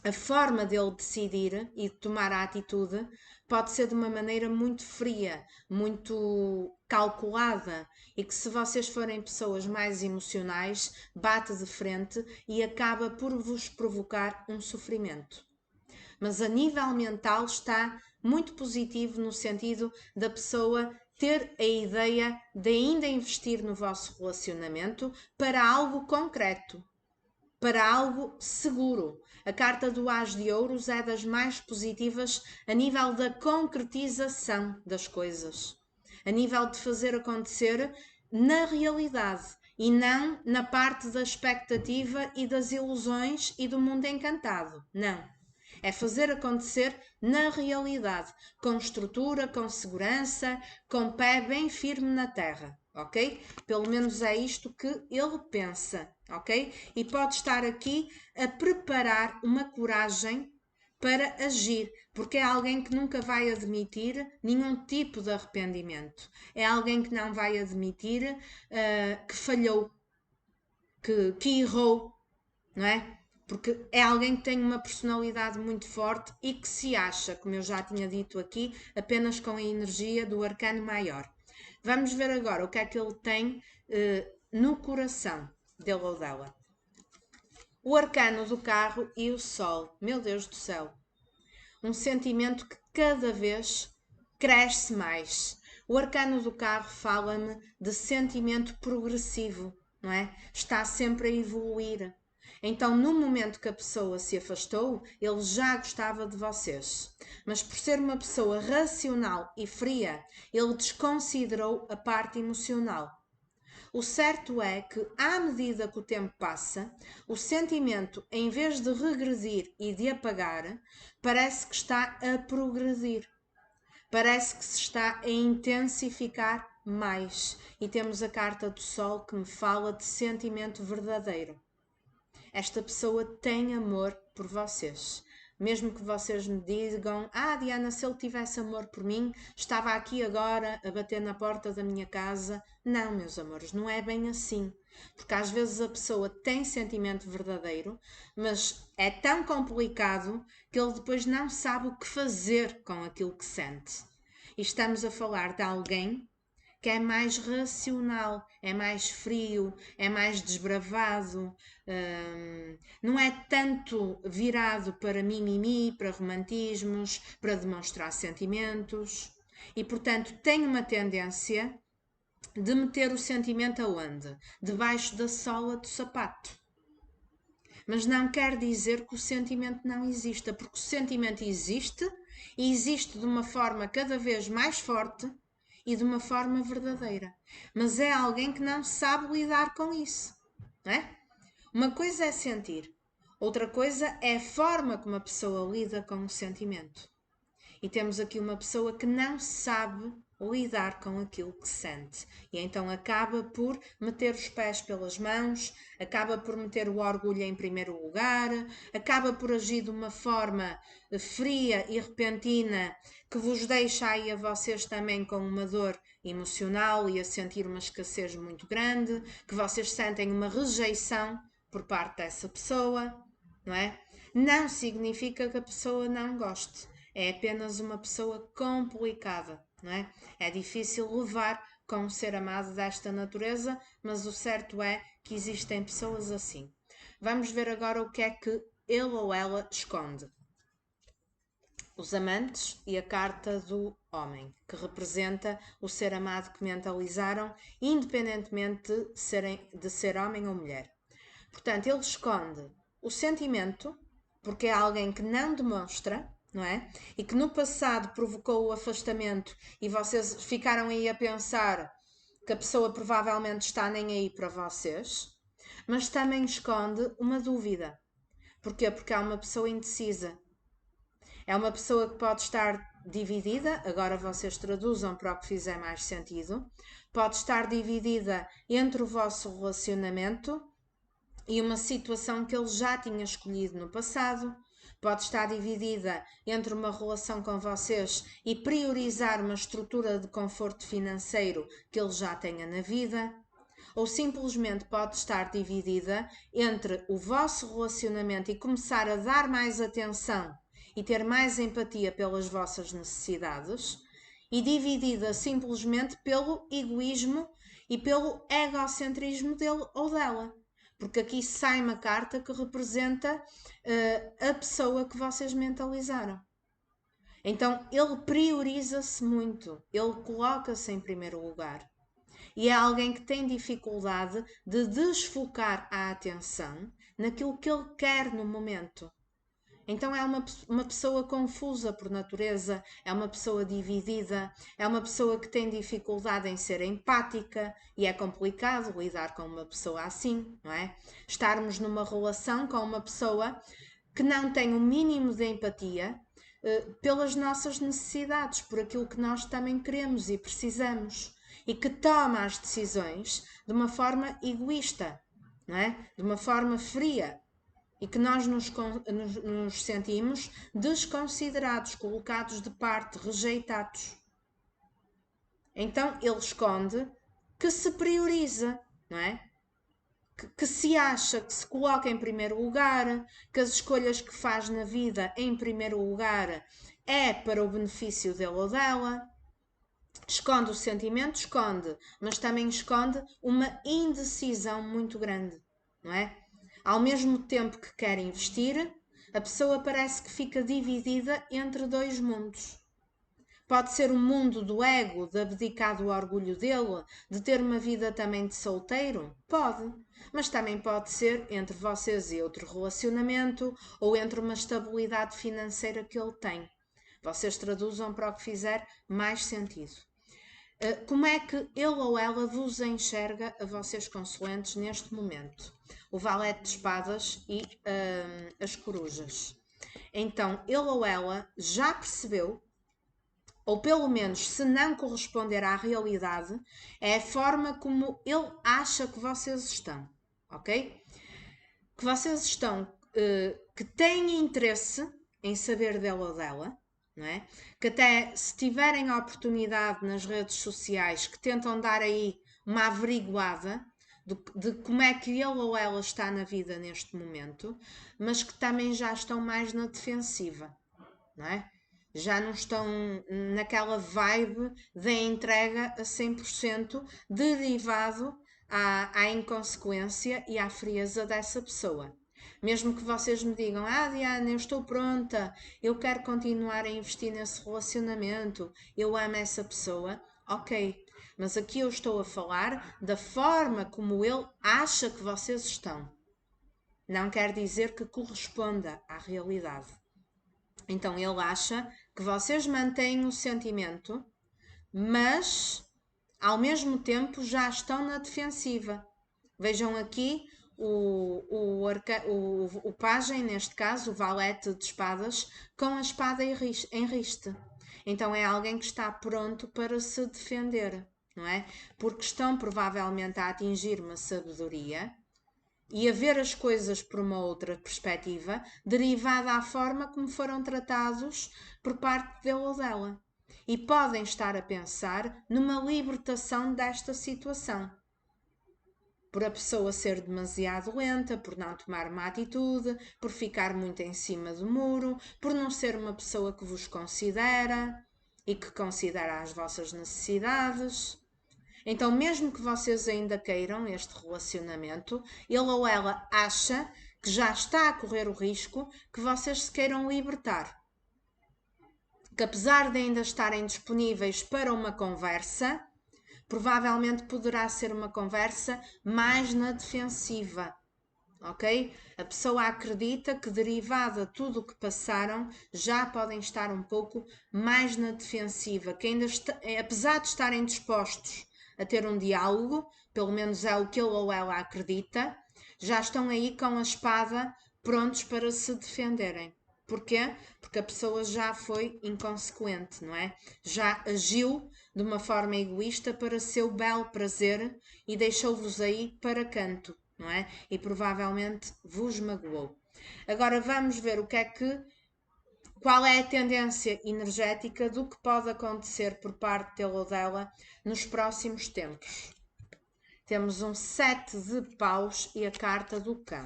a forma dele decidir e de tomar a atitude pode ser de uma maneira muito fria, muito calculada e que, se vocês forem pessoas mais emocionais, bate de frente e acaba por vos provocar um sofrimento. Mas a nível mental está muito positivo no sentido da pessoa ter a ideia de ainda investir no vosso relacionamento para algo concreto, para algo seguro. A carta do As de Ouros é das mais positivas a nível da concretização das coisas, a nível de fazer acontecer na realidade e não na parte da expectativa e das ilusões e do mundo encantado. Não. É fazer acontecer na realidade, com estrutura, com segurança, com pé bem firme na terra, ok? Pelo menos é isto que ele pensa, ok? E pode estar aqui a preparar uma coragem para agir, porque é alguém que nunca vai admitir nenhum tipo de arrependimento. É alguém que não vai admitir que falhou, que errou, não é? Porque é alguém que tem uma personalidade muito forte e que se acha, como eu já tinha dito aqui, apenas com a energia do arcano maior. Vamos ver agora o que é que ele tem no coração dele ou dela. O arcano do carro e o sol. Meu Deus do céu. Um sentimento que cada vez cresce mais. O arcano do carro fala-me de sentimento progressivo, não é? Está sempre a evoluir. Então, no momento que a pessoa se afastou, ele já gostava de vocês. Mas por ser uma pessoa racional e fria, ele desconsiderou a parte emocional. O certo é que, à medida que o tempo passa, o sentimento, em vez de regredir e de apagar, parece que está a progredir. Parece que se está a intensificar mais. E temos a carta do Sol que me fala de sentimento verdadeiro. Esta pessoa tem amor por vocês. Mesmo que vocês me digam, Diana, se ele tivesse amor por mim, estava aqui agora a bater na porta da minha casa. Não, meus amores, não é bem assim. Porque às vezes a pessoa tem sentimento verdadeiro, mas é tão complicado que ele depois não sabe o que fazer com aquilo que sente. E estamos a falar de alguém que é mais racional, é mais frio, é mais desbravado, não é tanto virado para mimimi, para romantismos, para demonstrar sentimentos. E, portanto, tem uma tendência de meter o sentimento aonde? Debaixo da sola do sapato. Mas não quer dizer que o sentimento não exista, porque o sentimento existe e existe de uma forma cada vez mais forte e de uma forma verdadeira. Mas é alguém que não sabe lidar com isso, não é? Uma coisa é sentir, outra coisa é a forma como a pessoa lida com o sentimento. E temos aqui uma pessoa que não sabe lidar com aquilo que sente. E então acaba por meter os pés pelas mãos, acaba por meter o orgulho em primeiro lugar, acaba por agir de uma forma fria e repentina que vos deixa aí a vocês também com uma dor emocional e a sentir uma escassez muito grande, que vocês sentem uma rejeição por parte dessa pessoa, não é? Não significa que a pessoa não goste. É apenas uma pessoa complicada, não é? É difícil levar com um ser amado desta natureza, mas o certo é que existem pessoas assim. Vamos ver agora o que é que ele ou ela esconde. Os amantes e a carta do homem, que representa o ser amado que mentalizaram, independentemente de ser homem ou mulher. Portanto, ele esconde o sentimento, porque é alguém que não demonstra, não é? E que no passado provocou o afastamento e vocês ficaram aí a pensar que a pessoa provavelmente está nem aí para vocês, mas também esconde uma dúvida. Porquê? Porque é uma pessoa indecisa. É uma pessoa que pode estar dividida, agora vocês traduzam para o que fizer mais sentido, pode estar dividida entre o vosso relacionamento e uma situação que ele já tinha escolhido no passado, pode estar dividida entre uma relação com vocês e priorizar uma estrutura de conforto financeiro que ele já tenha na vida, ou simplesmente pode estar dividida entre o vosso relacionamento e começar a dar mais atenção e ter mais empatia pelas vossas necessidades, e dividida simplesmente pelo egoísmo e pelo egocentrismo dele ou dela. Porque aqui sai uma carta que representa a pessoa que vocês mentalizaram. Então ele prioriza-se muito, ele coloca-se em primeiro lugar. E é alguém que tem dificuldade de desfocar a atenção naquilo que ele quer no momento. Então é uma pessoa confusa por natureza, é uma pessoa dividida, é uma pessoa que tem dificuldade em ser empática e é complicado lidar com uma pessoa assim, não é? Estarmos numa relação com uma pessoa que não tem o mínimo de empatia pelas nossas necessidades, por aquilo que nós também queremos e precisamos e que toma as decisões de uma forma egoísta, não é? De uma forma fria, e que nós nos sentimos desconsiderados, colocados de parte, rejeitados. Então ele esconde que se prioriza, não é? Que se acha, que se coloca em primeiro lugar, que as escolhas que faz na vida em primeiro lugar é para o benefício dele ou dela. Esconde o sentimento, esconde, mas também esconde uma indecisão muito grande, não é? Ao mesmo tempo que quer investir, a pessoa parece que fica dividida entre dois mundos. Pode ser o mundo do ego, de abdicar do orgulho dele, de ter uma vida também de solteiro? Pode. Mas também pode ser entre vocês e outro relacionamento ou entre uma estabilidade financeira que ele tem. Vocês traduzam para o que fizer mais sentido. Como é que ele ou ela vos enxerga a vocês consulentes neste momento? O valete de espadas e as corujas. Então, ele ou ela já percebeu, ou pelo menos se não corresponder à realidade, é a forma como ele acha que vocês estão, ok? Que vocês estão, que têm interesse em saber dele ou dela, não é? Que até se tiverem a oportunidade nas redes sociais, que tentam dar aí uma averiguada de como é que ele ou ela está na vida neste momento, mas que também já estão mais na defensiva, não é? Já não estão naquela vibe da entrega a 100% derivado à inconsequência e à frieza dessa pessoa. Mesmo que vocês me digam, Diana, eu estou pronta, eu quero continuar a investir nesse relacionamento, eu amo essa pessoa, ok. Mas aqui eu estou a falar da forma como ele acha que vocês estão. Não quer dizer que corresponda à realidade. Então ele acha que vocês mantêm o sentimento, mas ao mesmo tempo já estão na defensiva. Vejam aqui o pajem, neste caso, o valete de espadas, com a espada em riste. Então é alguém que está pronto para se defender, não é? Porque estão provavelmente a atingir uma sabedoria e a ver as coisas por uma outra perspectiva, derivada à forma como foram tratados por parte dele ou dela. E podem estar a pensar numa libertação desta situação. Por a pessoa ser demasiado lenta, por não tomar uma atitude, por ficar muito em cima do muro, por não ser uma pessoa que vos considera e que considera as vossas necessidades. Então, mesmo que vocês ainda queiram este relacionamento, ele ou ela acha que já está a correr o risco que vocês se queiram libertar. Que apesar de ainda estarem disponíveis para uma conversa, provavelmente poderá ser uma conversa mais na defensiva, ok? A pessoa acredita que, derivada de tudo o que passaram, já podem estar um pouco mais na defensiva, que ainda apesar de estarem dispostos a ter um diálogo, pelo menos é o que ele ou ela acredita, já estão aí com a espada prontos para se defenderem. Porquê? Porque a pessoa já foi inconsequente, não é? Já agiu de uma forma egoísta para seu belo prazer e deixou-vos aí para canto, não é? E provavelmente vos magoou. Agora vamos ver qual é a tendência energética do que pode acontecer por parte dele ou dela nos próximos tempos. Temos um 7 de paus e a carta do cão.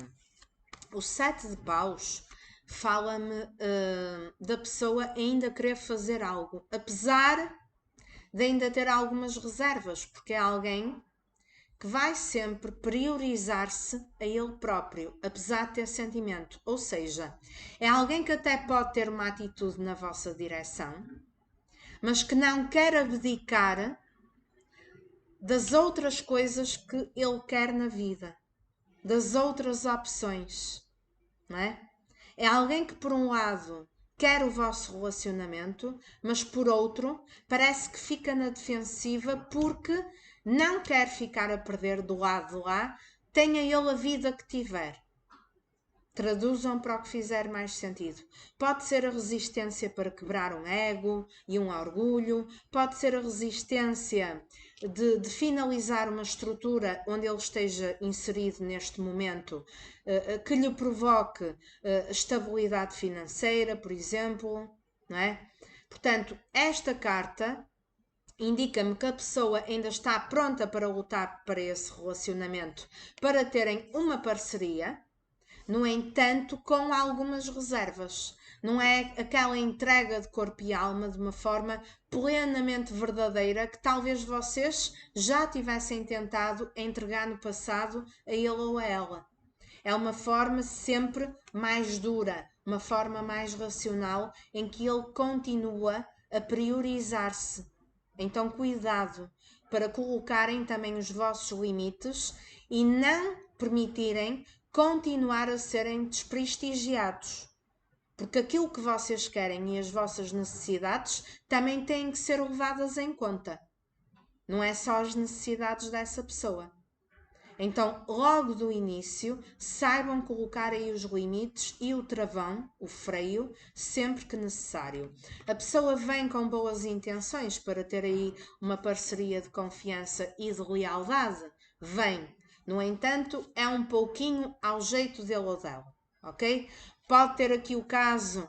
O 7 de paus fala-me da pessoa ainda querer fazer algo, apesar de ainda ter algumas reservas, porque é alguém que vai sempre priorizar-se a ele próprio, apesar de ter sentimento. Ou seja, é alguém que até pode ter uma atitude na vossa direção, mas que não quer abdicar das outras coisas que ele quer na vida, das outras opções, não é? É alguém que, por um lado, quer o vosso relacionamento, mas por outro, parece que fica na defensiva porque não quer ficar a perder do lado de lá, tenha ele a vida que tiver. Traduzam para o que fizer mais sentido. Pode ser a resistência para quebrar um ego e um orgulho, pode ser a resistência de finalizar uma estrutura onde ele esteja inserido neste momento, que lhe provoque estabilidade financeira, por exemplo, não é? Portanto, esta carta indica-me que a pessoa ainda está pronta para lutar para esse relacionamento, para terem uma parceria. No entanto, com algumas reservas. Não é aquela entrega de corpo e alma de uma forma plenamente verdadeira que talvez vocês já tivessem tentado entregar no passado a ele ou a ela. É uma forma sempre mais dura, uma forma mais racional em que ele continua a priorizar-se. Então, cuidado para colocarem também os vossos limites e não permitirem continuar a serem desprestigiados. Porque aquilo que vocês querem e as vossas necessidades também têm que ser levadas em conta. Não é só as necessidades dessa pessoa. Então, logo do início, saibam colocar aí os limites e o travão, o freio, sempre que necessário. A pessoa vem com boas intenções para ter aí uma parceria de confiança e de lealdade. Vem. No entanto, é um pouquinho ao jeito dele ou dela, ok? Pode ter aqui o caso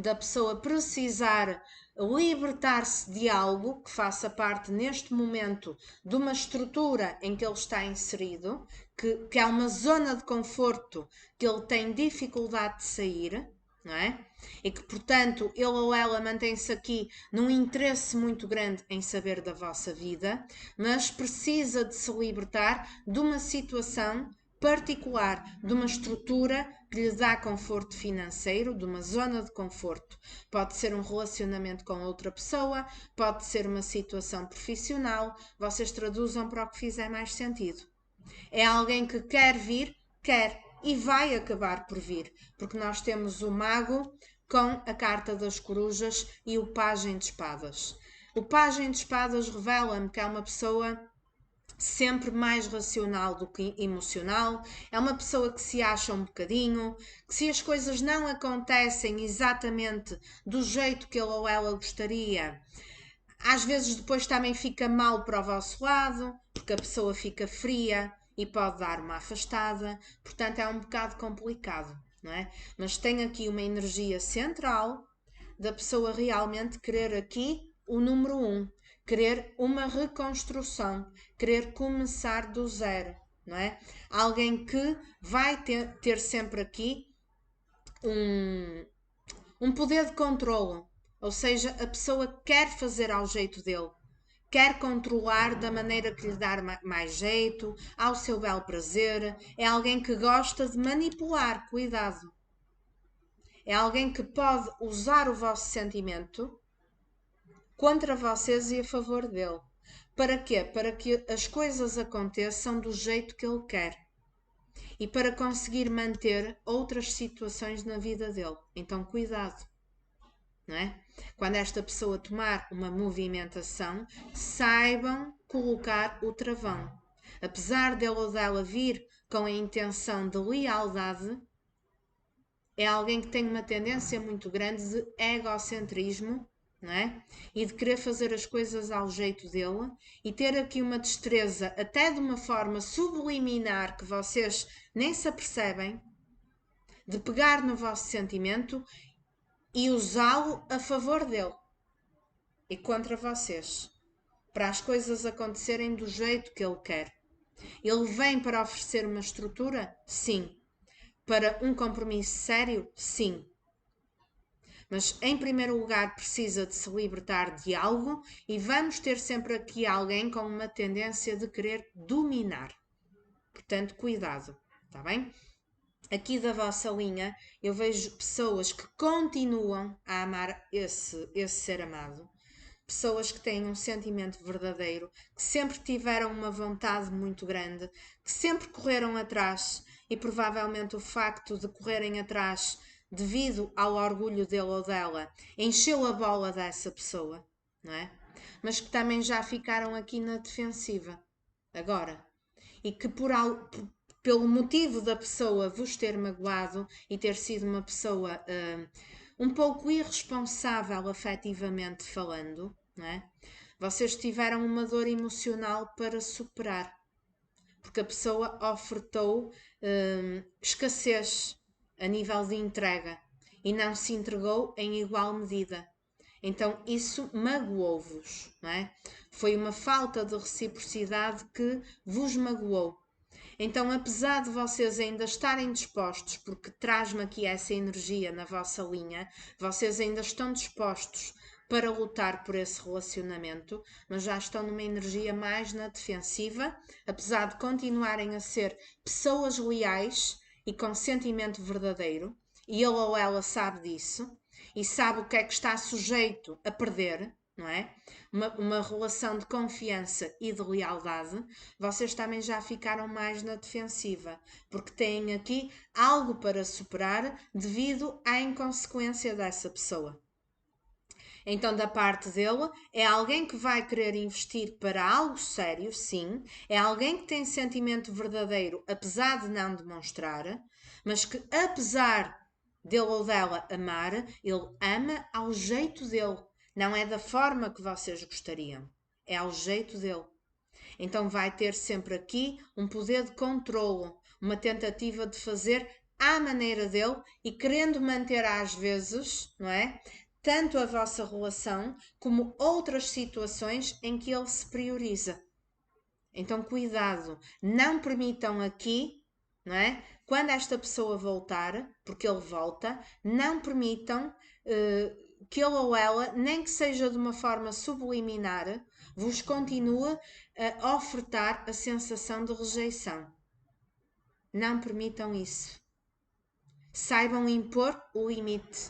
da pessoa precisar libertar-se de algo que faça parte neste momento de uma estrutura em que ele está inserido, que é uma zona de conforto que ele tem dificuldade de sair, não é? E que, portanto, ele ou ela mantém-se aqui num interesse muito grande em saber da vossa vida, mas precisa de se libertar de uma situação particular, de uma estrutura que lhe dá conforto financeiro, de uma zona de conforto. Pode ser um relacionamento com outra pessoa, pode ser uma situação profissional, vocês traduzam para o que fizer mais sentido. É alguém que quer vir, quer e vai acabar por vir, porque nós temos o mago com a carta das corujas e o pajem de espadas. O pajem de espadas revela-me que é uma pessoa sempre mais racional do que emocional, é uma pessoa que se acha um bocadinho, que se as coisas não acontecem exatamente do jeito que ele ou ela gostaria, às vezes depois também fica mal para o vosso lado, porque a pessoa fica fria e pode dar uma afastada, portanto é um bocado complicado, não é? Mas tem aqui uma energia central da pessoa realmente querer aqui o número 1, querer uma reconstrução, querer começar do zero, não é? Alguém que vai ter sempre aqui um poder de controle, ou seja, a pessoa quer fazer ao jeito dele, quer controlar da maneira que lhe dar mais jeito, ao seu bel prazer, é alguém que gosta de manipular, cuidado. É alguém que pode usar o vosso sentimento contra vocês e a favor dele. Para quê? Para que as coisas aconteçam do jeito que ele quer. E para conseguir manter outras situações na vida dele. Então, cuidado. Não é? Quando esta pessoa tomar uma movimentação, saibam colocar o travão. Apesar dele ou dela vir com a intenção de lealdade, é alguém que tem uma tendência muito grande de egocentrismo, não é? E de querer fazer as coisas ao jeito dele e ter aqui uma destreza, até de uma forma subliminar que vocês nem se apercebem, de pegar no vosso sentimento e usá-lo a favor dele e contra vocês, para as coisas acontecerem do jeito que ele quer. Ele vem para oferecer uma estrutura? Sim. Para um compromisso sério? Sim. Mas em primeiro lugar precisa de se libertar de algo e vamos ter sempre aqui alguém com uma tendência de querer dominar. Portanto, cuidado, está bem? Aqui da vossa linha eu vejo pessoas que continuam a amar esse ser amado. Pessoas que têm um sentimento verdadeiro, que sempre tiveram uma vontade muito grande, que sempre correram atrás e provavelmente o facto de correrem atrás devido ao orgulho dele ou dela, encheu a bola dessa pessoa, não é? Mas que também já ficaram aqui na defensiva, agora. E que pelo motivo da pessoa vos ter magoado e ter sido uma pessoa um pouco irresponsável afetivamente falando, não é? Vocês tiveram uma dor emocional para superar, porque a pessoa ofertou escassez a nível de entrega e não se entregou em igual medida. Então isso magoou-vos, não é? Foi uma falta de reciprocidade que vos magoou. Então, apesar de vocês ainda estarem dispostos, porque traz-me aqui essa energia na vossa linha, vocês ainda estão dispostos para lutar por esse relacionamento, mas já estão numa energia mais na defensiva, apesar de continuarem a ser pessoas leais e com sentimento verdadeiro, e ele ou ela sabe disso, e sabe o que é que está sujeito a perder, não é? Uma relação de confiança e de lealdade, vocês também já ficaram mais na defensiva, porque têm aqui algo para superar devido à inconsequência dessa pessoa. Então, da parte dele, é alguém que vai querer investir para algo sério, sim. É alguém que tem sentimento verdadeiro, apesar de não demonstrar, mas que, apesar dele ou dela amar, ele ama ao jeito dele. Não é da forma que vocês gostariam. É ao jeito dele. Então vai ter sempre aqui um poder de controlo, uma tentativa de fazer à maneira dele e querendo manter às vezes, não é? Tanto a vossa relação como outras situações em que ele se prioriza. Então, cuidado, não permitam aqui, não é? Quando esta pessoa voltar, porque ele volta, não permitam que ele ou ela, nem que seja de uma forma subliminar, vos continue a ofertar a sensação de rejeição. Não permitam isso. Saibam impor o limite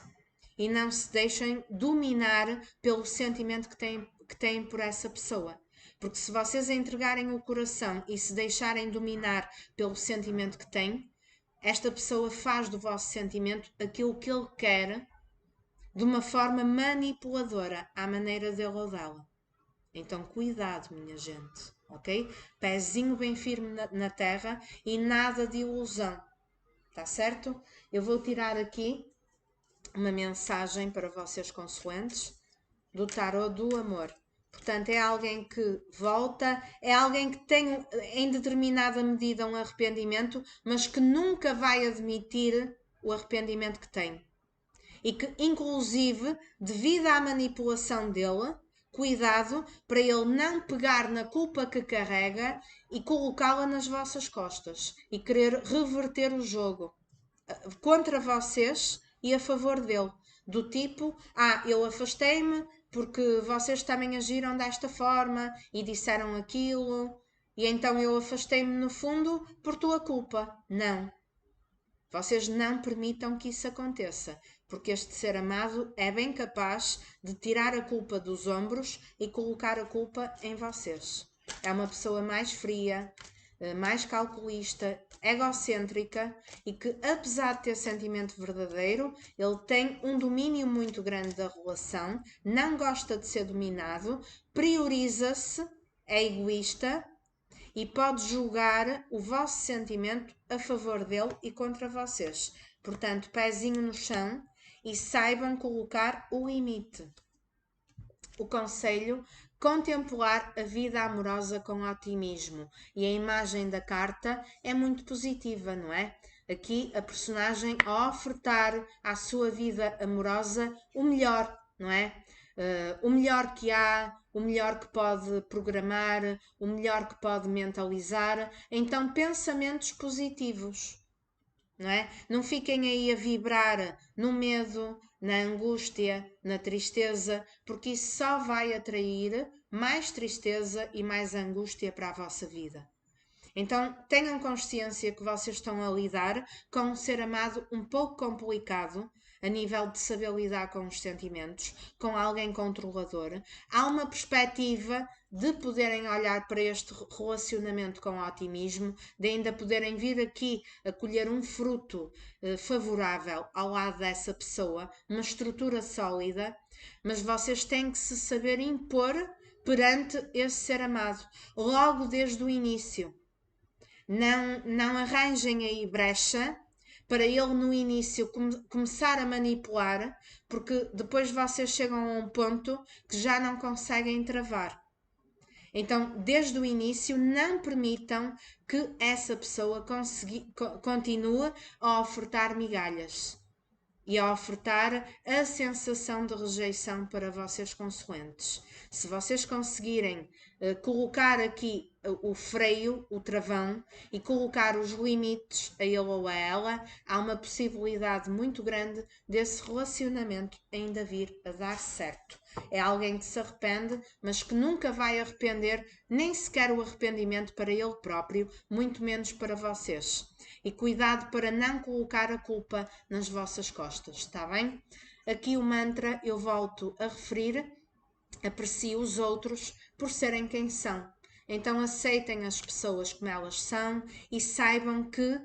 e não se deixem dominar pelo sentimento que têm por essa pessoa. Porque se vocês entregarem o coração e se deixarem dominar pelo sentimento que têm, esta pessoa faz do vosso sentimento aquilo que ele quer de uma forma manipuladora, à maneira dele ou dela. Então, cuidado, minha gente, ok? Pezinho bem firme na terra e nada de ilusão, tá certo? Eu vou tirar aqui uma mensagem para vocês consoantes do tarot do amor. Portanto, é alguém que volta, é alguém que tem em determinada medida um arrependimento, mas que nunca vai admitir o arrependimento que tem. E que, inclusive, devido à manipulação dele, cuidado para ele não pegar na culpa que carrega e colocá-la nas vossas costas e querer reverter o jogo contra vocês e a favor dele. Do tipo, eu afastei-me porque vocês também agiram desta forma e disseram aquilo, e então eu afastei-me no fundo por tua culpa. Não. Vocês não permitam que isso aconteça, porque este ser amado é bem capaz de tirar a culpa dos ombros e colocar a culpa em vocês. É uma pessoa mais fria, mais calculista, egocêntrica e que, apesar de ter sentimento verdadeiro, ele tem um domínio muito grande da relação, não gosta de ser dominado, prioriza-se, é egoísta e pode julgar o vosso sentimento a favor dele e contra vocês. Portanto, pezinho no chão e saibam colocar o limite. O conselho: contemplar a vida amorosa com otimismo. E a imagem da carta é muito positiva, não é? Aqui a personagem a ofertar à sua vida amorosa o melhor, não é? O melhor que há, o melhor que pode programar, o melhor que pode mentalizar. Então, pensamentos positivos. Não é? Não fiquem aí a vibrar no medo, na angústia, na tristeza, porque isso só vai atrair mais tristeza e mais angústia para a vossa vida. Então tenham consciência que vocês estão a lidar com um ser amado um pouco complicado a nível de saber lidar com os sentimentos, com alguém controlador. Há uma perspectiva de poderem olhar para este relacionamento com otimismo, de ainda poderem vir aqui a colher um fruto favorável ao lado dessa pessoa, uma estrutura sólida, mas vocês têm que se saber impor perante esse ser amado, logo desde o início. Não arranjem aí brecha para ele no início começar a manipular, porque depois vocês chegam a um ponto que já não conseguem travar. Então, desde o início, não permitam que essa pessoa continue a ofertar migalhas e a ofertar a sensação de rejeição para vocês consoantes. Se vocês conseguirem colocar aqui o freio, o travão e colocar os limites a ele ou a ela, há uma possibilidade muito grande desse relacionamento ainda vir a dar certo. É alguém que se arrepende, mas que nunca vai arrepender, nem sequer o arrependimento para ele próprio, muito menos para vocês. E cuidado para não colocar a culpa nas vossas costas, está bem? Aqui o mantra eu volto a referir: aprecie os outros por serem quem são. Então aceitem as pessoas como elas são e saibam que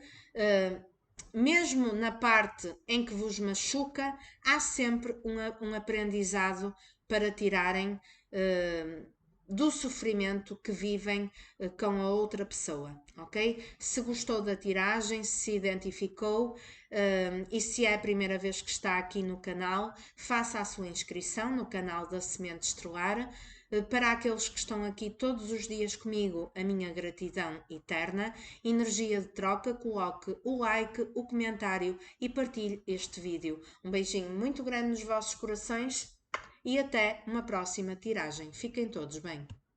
mesmo na parte em que vos machuca, há sempre um aprendizado para tirarem do sofrimento que vivem com a outra pessoa, ok? Se gostou da tiragem, se identificou e se é a primeira vez que está aqui no canal, faça a sua inscrição no canal da Semente Estelar. Para aqueles que estão aqui todos os dias comigo, a minha gratidão eterna. Energia de troca, coloque o like, o comentário e partilhe este vídeo. Um beijinho muito grande nos vossos corações e até uma próxima tiragem. Fiquem todos bem.